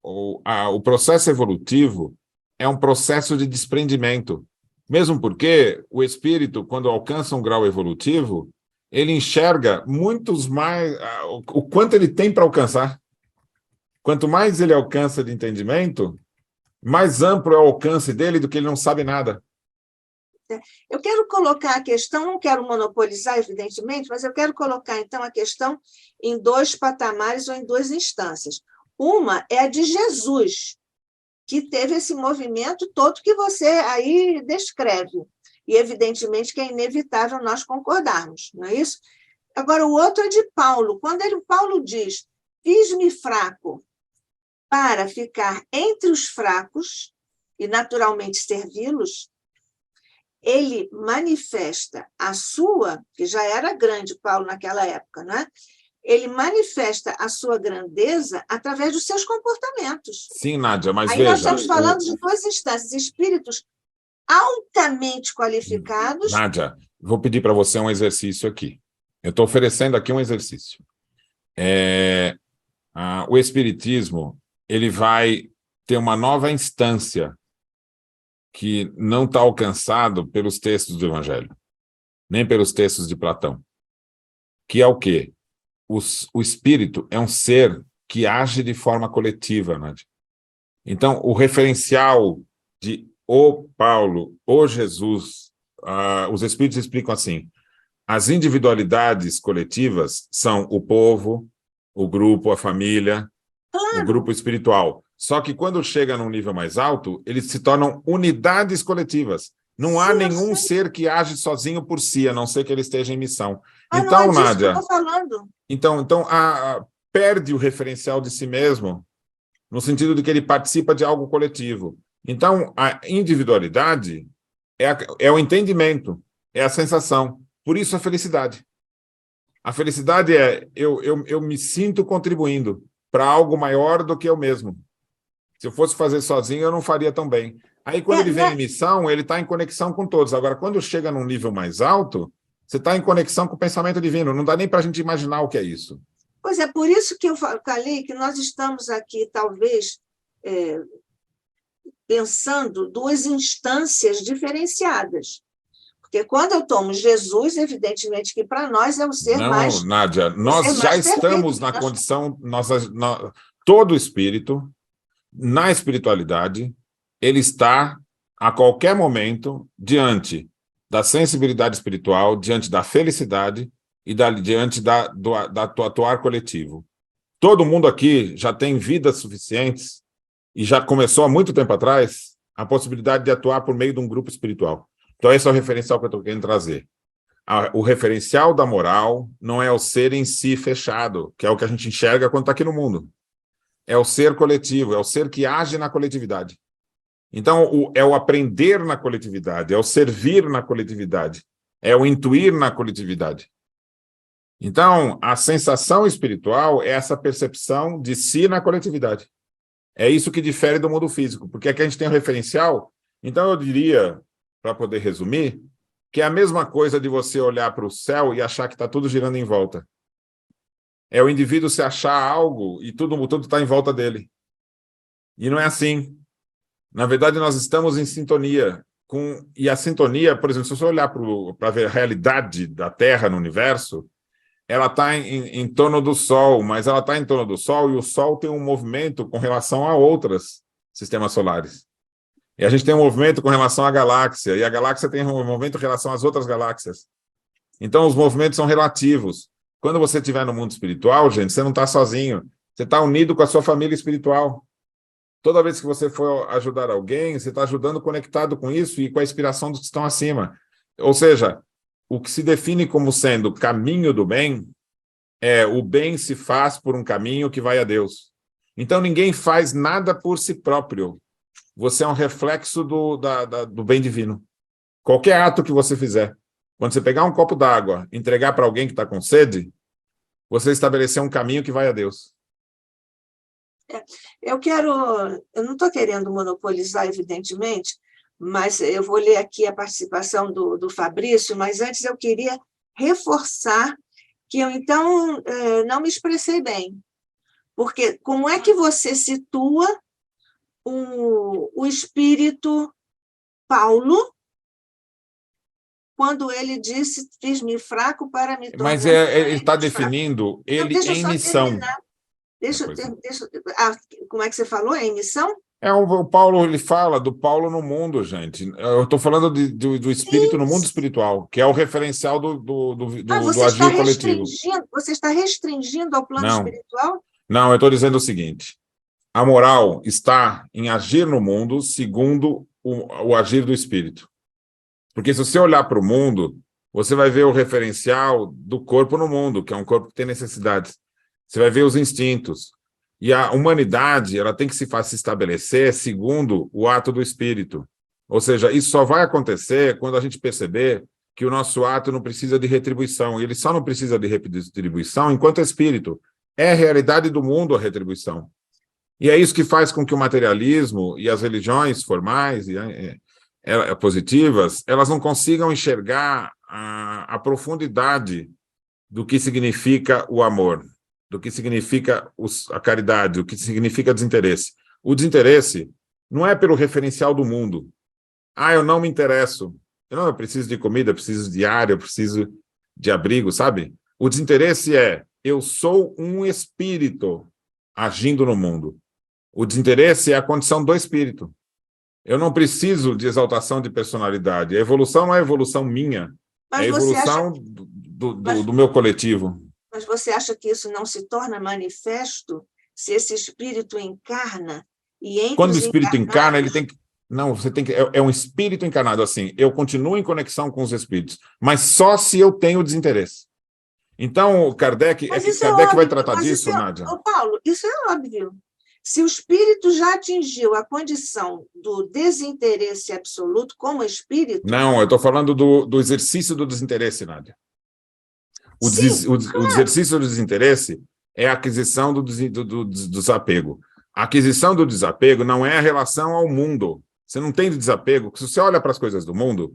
o processo evolutivo é um processo de desprendimento. Mesmo porque o espírito, quando alcança um grau evolutivo, ele enxerga muitos mais... o quanto ele tem para alcançar. Quanto mais ele alcança de entendimento, mais amplo é o alcance dele do que ele não sabe nada. Eu quero colocar a questão, não quero monopolizar, evidentemente, mas eu quero colocar, então, a questão em dois patamares ou em duas instâncias. Uma é a de Jesus, que teve esse movimento todo que você aí descreve. E, evidentemente, que é inevitável nós concordarmos, não é isso? Agora, o outro é de Paulo. Quando Paulo diz, fiz-me fraco para ficar entre os fracos e, naturalmente, servi-los, ele manifesta a sua, que já era grande, Paulo, naquela época, não é? Ele manifesta a sua grandeza através dos seus comportamentos. Sim, Nádia, mas aí veja... nós estamos falando de duas instâncias, espíritos altamente qualificados... Nádia, vou pedir para você um exercício aqui. Eu estou oferecendo aqui um exercício. O Espiritismo ele vai ter uma nova instância que não está alcançado pelos textos do Evangelho, nem pelos textos de Platão, que é o quê? O espírito é um ser que age de forma coletiva, Nádia. Então, o referencial de o Paulo, o Jesus, os espíritos explicam assim, as individualidades coletivas são o povo, o grupo, a família, o grupo espiritual. Só que quando chega num nível mais alto, eles se tornam unidades coletivas. Não há nenhum ser que age sozinho por si, a não ser que ele esteja em missão. Então, não é disso Nádia, que eu estou falando. Então perde o referencial de si mesmo, no sentido de que ele participa de algo coletivo. Então, a individualidade é o entendimento, é a sensação. Por isso a felicidade. A felicidade é eu me sinto contribuindo para algo maior do que eu mesmo. Se eu fosse fazer sozinho, eu não faria tão bem. Aí, quando ele vem em missão, ele está em conexão com todos. Agora, quando chega num nível mais alto, você está em conexão com o pensamento divino. Não dá nem para a gente imaginar o que é isso. Pois é, por isso que eu falei que nós estamos aqui, talvez, pensando duas instâncias diferenciadas. Porque quando eu tomo Jesus, evidentemente que para nós é o ser mais... Não, Nádia, nós já estamos na condição... Todo espírito, na espiritualidade, ele está, a qualquer momento, diante da sensibilidade espiritual, diante da felicidade e diante do atuar coletivo. Todo mundo aqui já tem vidas suficientes e já começou há muito tempo atrás a possibilidade de atuar por meio de um grupo espiritual. Então, esse é o referencial que eu estou querendo trazer. O referencial da moral não é o ser em si fechado, que é o que a gente enxerga quando está aqui no mundo. É o ser coletivo, é o ser que age na coletividade. Então, é o aprender na coletividade, é o servir na coletividade, é o intuir na coletividade. Então, a sensação espiritual é essa percepção de si na coletividade. É isso que difere do mundo físico, porque aqui a gente tem um referencial. Então, eu diria, para poder resumir, que é a mesma coisa de você olhar para o céu e achar que está tudo girando em volta. É o indivíduo se achar algo e tudo está em volta dele. E não é assim. Na verdade, nós estamos em sintonia com... E a sintonia, por exemplo, se você olhar para ver a realidade da Terra no universo, ela está em torno do Sol, mas ela está em torno do Sol e o Sol tem um movimento com relação a outros sistemas solares. E a gente tem um movimento com relação à galáxia, e a galáxia tem um movimento em relação às outras galáxias. Então, os movimentos são relativos. Quando você estiver no mundo espiritual, gente, você não está sozinho. Você está unido com a sua família espiritual. Toda vez que você for ajudar alguém, você está ajudando conectado com isso e com a inspiração dos que estão acima. Ou seja, o que se define como sendo caminho do bem é o bem se faz por um caminho que vai a Deus. Então, ninguém faz nada por si próprio. Você é um reflexo do bem divino. Qualquer ato que você fizer, quando você pegar um copo d'água, entregar para alguém que está com sede, você estabeleceu um caminho que vai a Deus. Eu não estou querendo monopolizar, evidentemente, mas eu vou ler aqui a participação do Fabrício, mas antes eu queria reforçar que eu, então, não me expressei bem. Porque como é que você situa o espírito Paulo quando ele disse, fiz-me fraco para me tornar... Mas ele está definindo ele em missão. Como é que você falou? É em missão? O Paulo, ele fala do Paulo no mundo, gente. Eu estou falando do espírito no mundo espiritual, que é o referencial do agir coletivo. Você está restringindo ao plano espiritual? Não, eu estou dizendo o seguinte. A moral está em agir no mundo segundo o agir do espírito. Porque se você olhar para o mundo, você vai ver o referencial do corpo no mundo, que é um corpo que tem necessidades. Você vai ver os instintos. E a humanidade, ela tem que se estabelecer segundo o ato do espírito. Ou seja, isso só vai acontecer quando a gente perceber que o nosso ato não precisa de retribuição. E ele só não precisa de retribuição enquanto espírito. É a realidade do mundo a retribuição. E é isso que faz com que o materialismo e as religiões formais e positivas, elas não consigam enxergar a profundidade do que significa o amor, do que significa a caridade, o que significa desinteresse. O desinteresse não é pelo referencial do mundo. Eu não me interesso. Eu preciso de comida, eu preciso de ar, eu preciso de abrigo, sabe? O desinteresse é, eu sou um espírito agindo no mundo. O desinteresse é a condição do espírito. Eu não preciso de exaltação de personalidade. A evolução não é a evolução minha, é a evolução do meu coletivo. Mas você acha que isso não se torna manifesto se esse espírito encarna? Quando o espírito encarna, ele tem que... Não, você tem que... É um espírito encarnado, assim. Eu continuo em conexão com os espíritos, mas só se eu tenho desinteresse. Então, Kardec vai tratar disso, Nádia? Paulo, isso é óbvio. Se o espírito já atingiu a condição do desinteresse absoluto como espírito... Não, eu estou falando do exercício do desinteresse, Nádia. O exercício do desinteresse é a aquisição do desapego. A aquisição do desapego não é a relação ao mundo. Você não tem desapego. Se você olha para as coisas do mundo...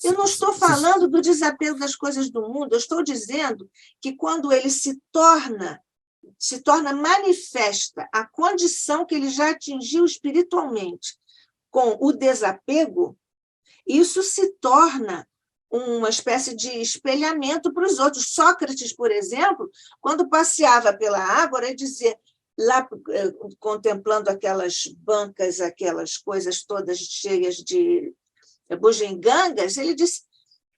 Eu não estou falando do desapego das coisas do mundo, eu estou dizendo que quando ele se torna manifesta a condição que ele já atingiu espiritualmente com o desapego, isso se torna uma espécie de espelhamento para os outros. Sócrates, por exemplo, quando passeava pela ágora, ele dizia, lá contemplando aquelas bancas, aquelas coisas todas cheias de bugigangas, ele disse,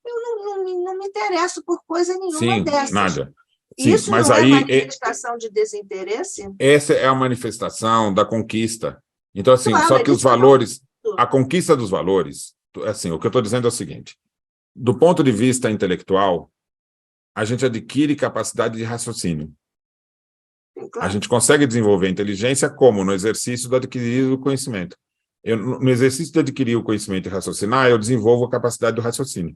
eu não me interesso por coisa nenhuma dessas. Nádia. Sim, isso mas não aí, é manifestação de desinteresse? Essa é a manifestação da conquista. Então, assim, Claro, só que os valores, a conquista dos valores, assim, o que eu estou dizendo é o seguinte, do ponto de vista intelectual, a gente adquire capacidade de raciocínio. Claro. A gente consegue desenvolver a inteligência como? No exercício do adquirir o conhecimento. No exercício de adquirir o conhecimento e raciocinar, eu desenvolvo a capacidade do raciocínio.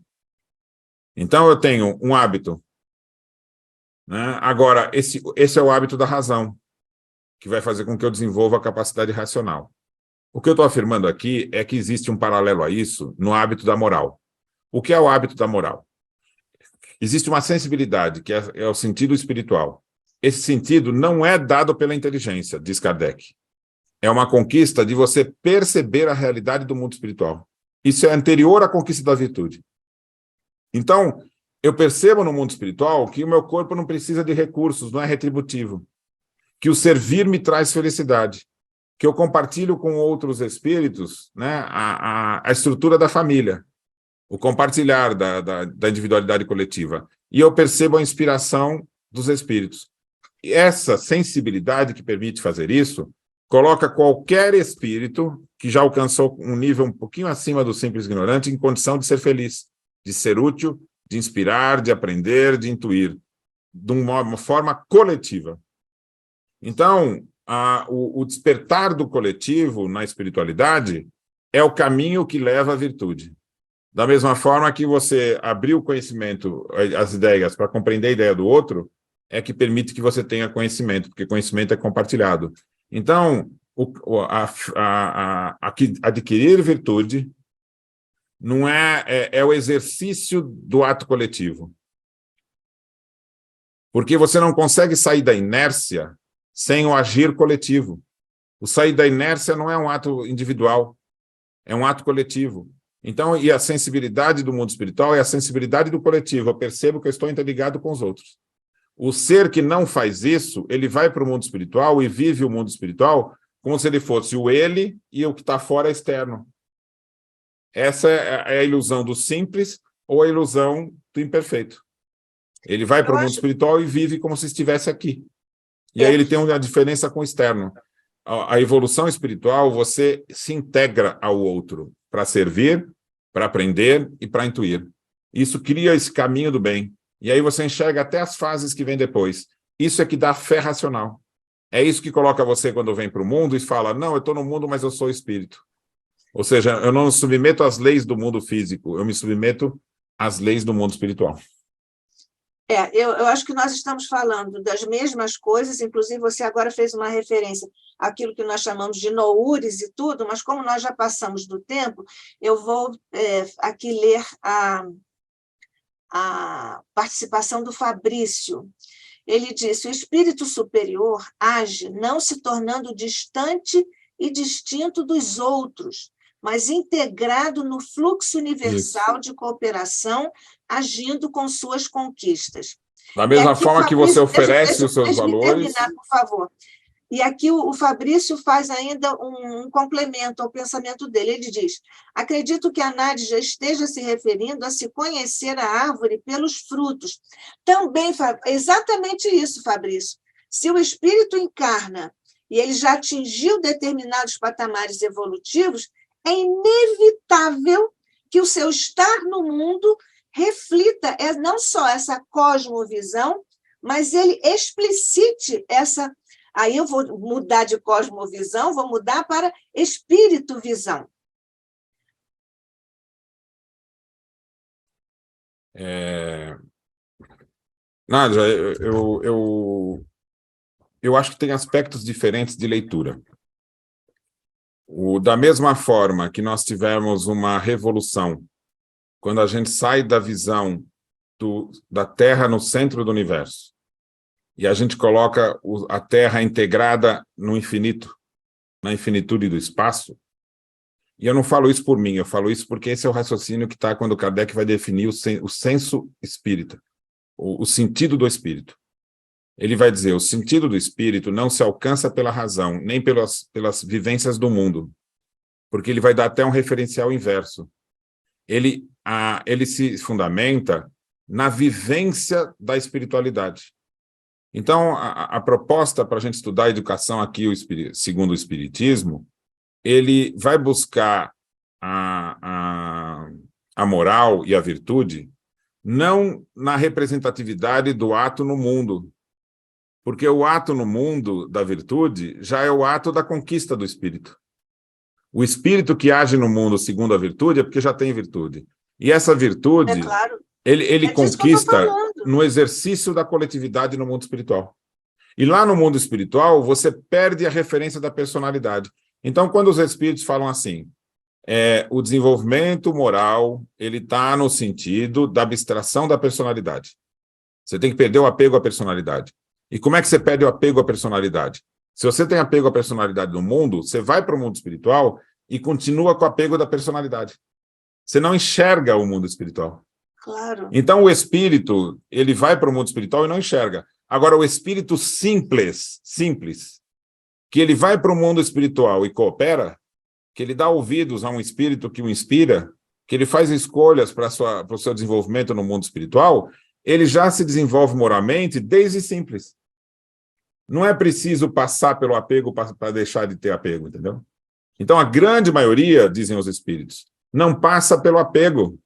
Então, eu tenho um hábito, né? Agora, esse é o hábito da razão, que vai fazer com que eu desenvolva a capacidade racional. O que eu estou afirmando aqui é que existe um paralelo a isso no hábito da moral. O que é o hábito da moral? Existe uma sensibilidade, que é o sentido espiritual. Esse sentido não é dado pela inteligência, diz Kardec. É uma conquista de você perceber a realidade do mundo espiritual. Isso é anterior à conquista da virtude. Então, eu percebo no mundo espiritual que o meu corpo não precisa de recursos, não é retributivo. Que o servir me traz felicidade. Que eu compartilho com outros espíritos, né, a estrutura da família. O compartilhar da individualidade coletiva. E eu percebo a inspiração dos espíritos. E essa sensibilidade que permite fazer isso coloca qualquer espírito que já alcançou um nível um pouquinho acima do simples ignorante em condição de ser feliz, de ser útil, de inspirar, de aprender, de intuir, de uma forma coletiva. Então, o despertar do coletivo na espiritualidade é o caminho que leva à virtude. Da mesma forma que você abrir o conhecimento, as ideias, para compreender a ideia do outro, é que permite que você tenha conhecimento, porque conhecimento é compartilhado. Então, adquirir virtude não é o exercício do ato coletivo. Porque você não consegue sair da inércia sem o agir coletivo. O sair da inércia não é um ato individual, é um ato coletivo. Então, e a sensibilidade do mundo espiritual é a sensibilidade do coletivo. Eu percebo que eu estou interligado com os outros. O ser que não faz isso, ele vai para o mundo espiritual e vive o mundo espiritual como se ele fosse o ele e o que está fora externo. Essa é a ilusão do simples ou a ilusão do imperfeito. Ele vai para o mundo espiritual e vive como se estivesse aqui. E aí ele tem uma diferença com o externo. A evolução espiritual, você se integra ao outro para servir, para aprender e para intuir. Isso cria esse caminho do bem. E aí você enxerga até as fases que vêm depois. Isso é que dá fé racional. É isso que coloca você quando vem para o mundo e fala, não, eu estou no mundo, mas eu sou espírito. Ou seja, eu não me submeto às leis do mundo físico, eu me submeto às leis do mundo espiritual. Eu acho que nós estamos falando das mesmas coisas, inclusive você agora fez uma referência àquilo que nós chamamos de noures e tudo, mas como nós já passamos do tempo, eu vou aqui ler a participação do Fabrício. Ele disse, o espírito superior age não se tornando distante e distinto dos outros, mas integrado no fluxo universal de cooperação, agindo com suas conquistas. Da mesma forma que você oferece os seus valores... terminar, por favor. E aqui o Fabrício faz ainda um complemento ao pensamento dele. Ele diz, acredito que a Nádia esteja se referindo a se conhecer a árvore pelos frutos. Também, exatamente isso, Fabrício. Se o espírito encarna e ele já atingiu determinados patamares evolutivos, é inevitável que o seu estar no mundo reflita não só essa cosmovisão, mas ele explicite Aí eu vou mudar de cosmovisão, vou mudar para espírito-visão. Nádia, eu acho que tem aspectos diferentes de leitura. Da mesma forma que nós tivemos uma revolução, quando a gente sai da visão da Terra no centro do universo, e a gente coloca a Terra integrada no infinito, na infinitude do espaço, e eu não falo isso por mim, eu falo isso porque esse é o raciocínio que está quando Kardec vai definir o senso espírita, o sentido do espírito. Ele vai dizer, o sentido do espírito não se alcança pela razão, nem pelas vivências do mundo, porque ele vai dar até um referencial inverso. Ele se fundamenta na vivência da espiritualidade. Então, a proposta para a gente estudar a educação aqui, segundo o Espiritismo, ele vai buscar a moral e a virtude não na representatividade do ato no mundo, porque o ato no mundo da virtude já é o ato da conquista do espírito. O espírito que age no mundo segundo a virtude é porque já tem virtude. E essa virtude, claro. ele conquista no exercício da coletividade no mundo espiritual. E lá no mundo espiritual, você perde a referência da personalidade. Então, quando os espíritos falam assim, o desenvolvimento moral, ele está no sentido da abstração da personalidade. Você tem que perder o apego à personalidade. E como é que você perde o apego à personalidade? Se você tem apego à personalidade no mundo, você vai para o mundo espiritual e continua com o apego da personalidade. Você não enxerga o mundo espiritual. Claro. Então, o espírito, ele vai para o mundo espiritual e não enxerga. Agora, o espírito simples, que ele vai para o mundo espiritual e coopera, que ele dá ouvidos a um espírito que o inspira, que ele faz escolhas para o seu desenvolvimento no mundo espiritual, ele já se desenvolve moralmente desde simples. Não é preciso passar pelo apego para deixar de ter apego, entendeu? Então, a grande maioria, dizem os espíritos, não passa pelo apego.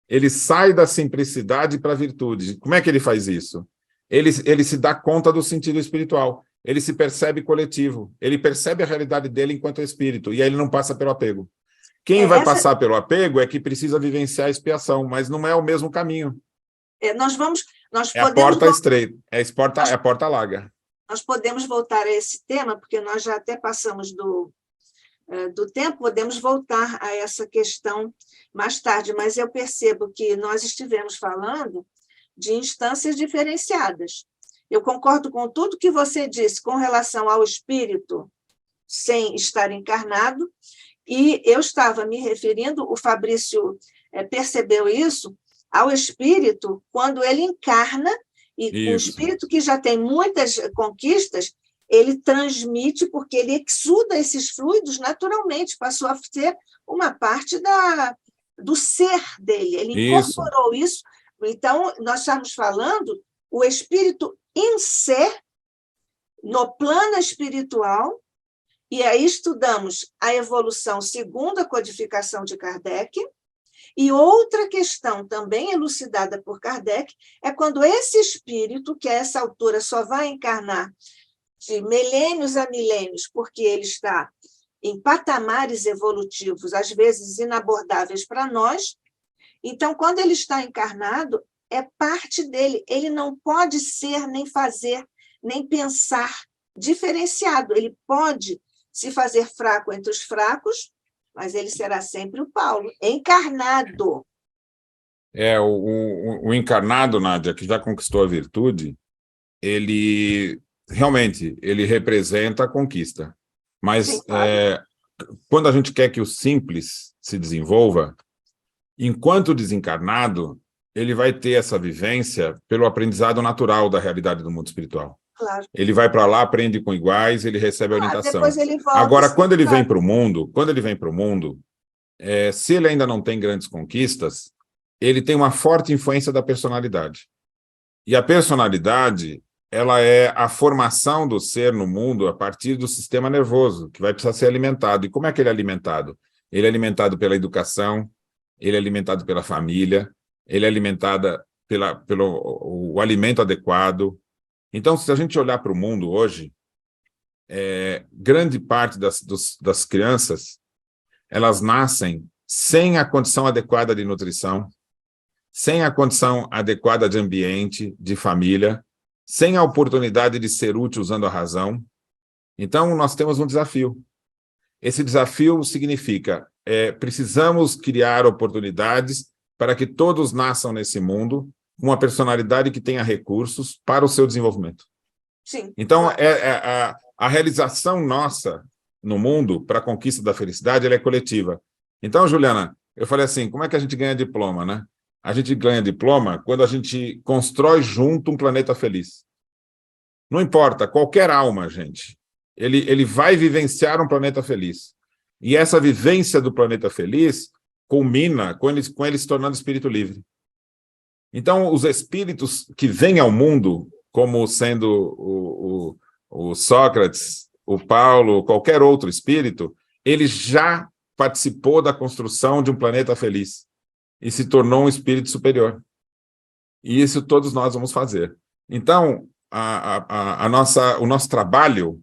Ele sai da simplicidade para a virtude. Como é que ele faz isso? Ele se dá conta do sentido espiritual. Ele se percebe coletivo. Ele percebe a realidade dele enquanto espírito. E aí ele não passa pelo apego. Quem vai passar pelo apego é que precisa vivenciar a expiação, mas não é o mesmo caminho. Nós é a porta estreita, é a porta larga. Nós podemos voltar a esse tema, porque nós já até passamos do tempo, podemos voltar a essa questão mais tarde, mas eu percebo que nós estivemos falando de instâncias diferenciadas. Eu concordo com tudo que você disse com relação ao espírito sem estar encarnado, e eu estava me referindo, o Fabrício percebeu isso, ao espírito quando ele encarna, e o espírito que já tem muitas conquistas, ele transmite, porque ele exuda esses fluidos naturalmente, passou a ser uma parte do ser dele, ele incorporou isso. Então, nós estamos falando o espírito em ser, no plano espiritual, e aí estudamos a evolução segundo a codificação de Kardec, e outra questão também elucidada por Kardec é quando esse espírito, que a essa altura só vai encarnar de milênios a milênios, porque ele está em patamares evolutivos, às vezes inabordáveis para nós, então, quando ele está encarnado, é parte dele, ele não pode ser, nem fazer, nem pensar diferenciado, ele pode se fazer fraco entre os fracos, mas ele será sempre o Paulo, encarnado. O encarnado, Nádia, que já conquistou a virtude, ele realmente ele representa a conquista. Mas sim, claro. Quando a gente quer que o simples se desenvolva, enquanto desencarnado, ele vai ter essa vivência pelo aprendizado natural da realidade do mundo espiritual. Claro. Ele vai para lá, aprende com iguais, ele recebe a orientação. Depois ele volta, agora, quando ele vem para o mundo, se ele ainda não tem grandes conquistas, ele tem uma forte influência da personalidade. E a personalidade, ela é a formação do ser no mundo a partir do sistema nervoso, que vai precisar ser alimentado. E como é que ele é alimentado? Ele é alimentado pela educação, ele é alimentado pela família, ele é alimentado pelo alimento adequado. Então, se a gente olhar para o mundo hoje, grande parte das crianças, elas nascem sem a condição adequada de nutrição, sem a condição adequada de ambiente, de família, sem a oportunidade de ser útil usando a razão. Então, nós temos um desafio. Esse desafio significa, precisamos criar oportunidades para que todos nasçam nesse mundo com uma personalidade que tenha recursos para o seu desenvolvimento. Sim. Então, a realização nossa no mundo para a conquista da felicidade, ela é coletiva. Então, Juliana, eu falei assim, como é que a gente ganha diploma, né? A gente ganha diploma quando a gente constrói junto um planeta feliz. Não importa, qualquer alma, gente, ele vai vivenciar um planeta feliz. E essa vivência do planeta feliz culmina com ele se tornando espírito livre. Então, os espíritos que vêm ao mundo, como sendo o Sócrates, o Paulo, qualquer outro espírito, ele já participou da construção de um planeta feliz e se tornou um espírito superior. E isso todos nós vamos fazer. Então, o nosso trabalho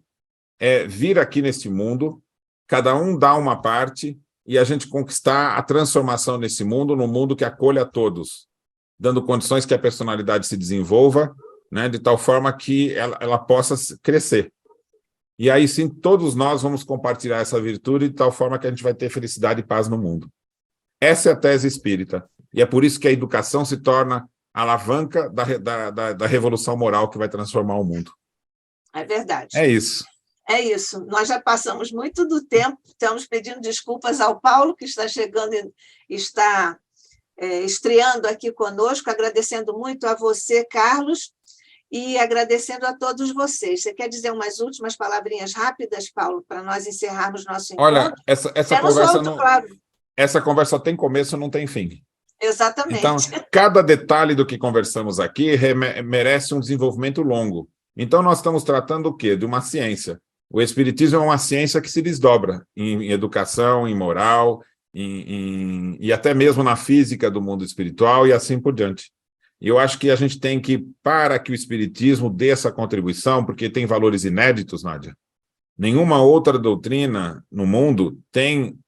é vir aqui neste mundo, cada um dá uma parte e a gente conquistar a transformação nesse mundo, num mundo que acolha a todos, dando condições que a personalidade se desenvolva, né, de tal forma que ela possa crescer. E aí sim, todos nós vamos compartilhar essa virtude de tal forma que a gente vai ter felicidade e paz no mundo. Essa é a tese espírita. E é por isso que a educação se torna a alavanca da revolução moral que vai transformar o mundo. É verdade. É isso. É isso. Nós já passamos muito do tempo, estamos pedindo desculpas ao Paulo, que está chegando e está estreando aqui conosco, agradecendo muito a você, Carlos, e agradecendo a todos vocês. Você quer dizer umas últimas palavrinhas rápidas, Paulo, para nós encerrarmos nosso encontro? Olha, essa conversa tem começo, não tem fim. Exatamente. Então, cada detalhe do que conversamos aqui merece um desenvolvimento longo. Então, nós estamos tratando o quê? De uma ciência. O Espiritismo é uma ciência que se desdobra em educação, em moral, e até mesmo na física do mundo espiritual e assim por diante. E eu acho que a gente tem que, para que o Espiritismo dê essa contribuição, porque tem valores inéditos, Nádia. Nenhuma outra doutrina no mundo tem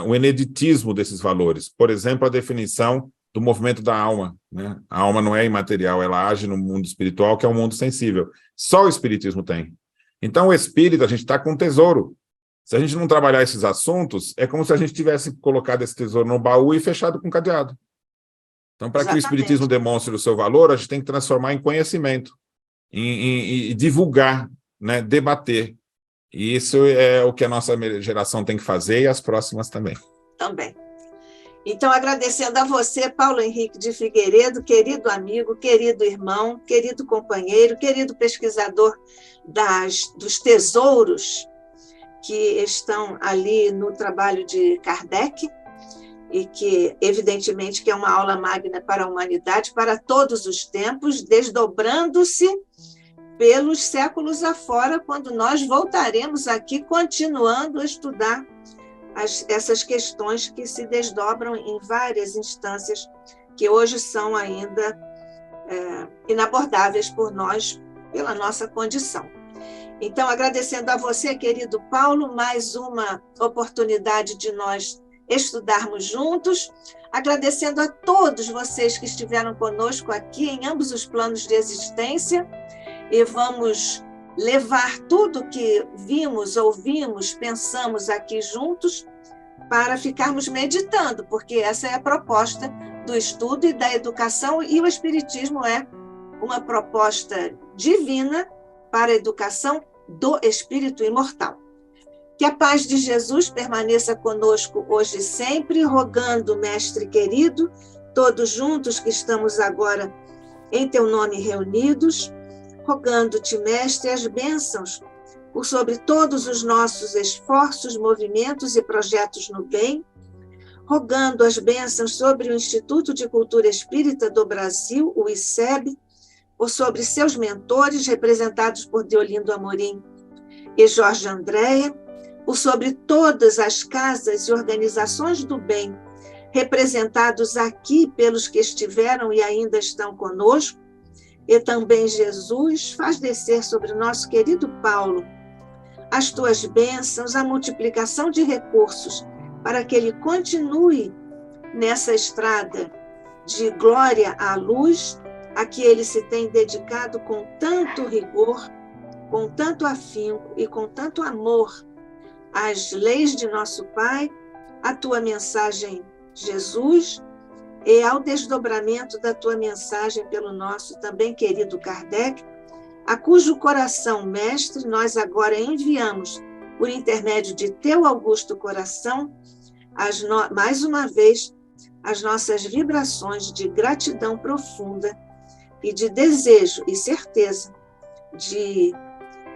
o ineditismo desses valores. Por exemplo, a definição do movimento da alma, né? A alma não é imaterial, ela age no mundo espiritual, que é um mundo sensível. Só o Espiritismo tem. Então, o espírito, a gente está com um tesouro. Se a gente não trabalhar esses assuntos, é como se a gente tivesse colocado esse tesouro no baú e fechado com cadeado. Então, para que o Espiritismo demonstre o seu valor, a gente tem que transformar em conhecimento, e divulgar, né, debater. E isso é o que a nossa geração tem que fazer e as próximas também. Também. Então, agradecendo a você, Paulo Henrique de Figueiredo, querido amigo, querido irmão, querido companheiro, querido pesquisador dos tesouros que estão ali no trabalho de Kardec, e que, evidentemente, que é uma aula magna para a humanidade, para todos os tempos, desdobrando-se pelos séculos afora, quando nós voltaremos aqui, continuando a estudar essas questões que se desdobram em várias instâncias que hoje são ainda inabordáveis por nós, pela nossa condição. Então, agradecendo a você, querido Paulo, mais uma oportunidade de nós estudarmos juntos, agradecendo a todos vocês que estiveram conosco aqui em ambos os planos de existência, e vamos levar tudo que vimos, ouvimos, pensamos aqui juntos para ficarmos meditando, porque essa é a proposta do estudo e da educação, e o Espiritismo é uma proposta divina para a educação do espírito imortal. Que a paz de Jesus permaneça conosco hoje e sempre, rogando, Mestre querido, todos juntos que estamos agora em teu nome reunidos, rogando-te, Mestre, as bênçãos por sobre todos os nossos esforços, movimentos e projetos no bem, rogando as bênçãos sobre o Instituto de Cultura Espírita do Brasil, o ICEB, por sobre seus mentores, representados por Deolindo Amorim e Jorge Andréa, por sobre todas as casas e organizações do bem, representados aqui pelos que estiveram e ainda estão conosco, e também, Jesus, faz descer sobre o nosso querido Paulo as tuas bênçãos, a multiplicação de recursos, para que ele continue nessa estrada de glória à luz, a que ele se tem dedicado com tanto rigor, com tanto afinco e com tanto amor às leis de nosso Pai, à tua mensagem, Jesus, e ao desdobramento da tua mensagem pelo nosso também querido Kardec, a cujo coração, mestre, nós agora enviamos, por intermédio de teu augusto coração, mais uma vez, as nossas vibrações de gratidão profunda e de desejo e certeza de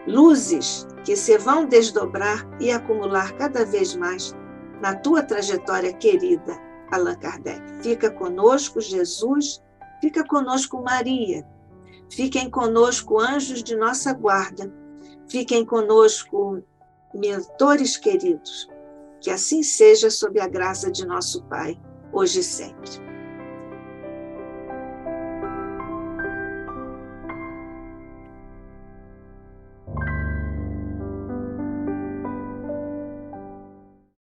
luzes que se vão desdobrar e acumular cada vez mais na tua trajetória querida, Allan Kardec. Fica conosco, Jesus, fica conosco, Maria, fiquem conosco, anjos de nossa guarda, fiquem conosco, mentores queridos, que assim seja sob a graça de nosso Pai, hoje e sempre.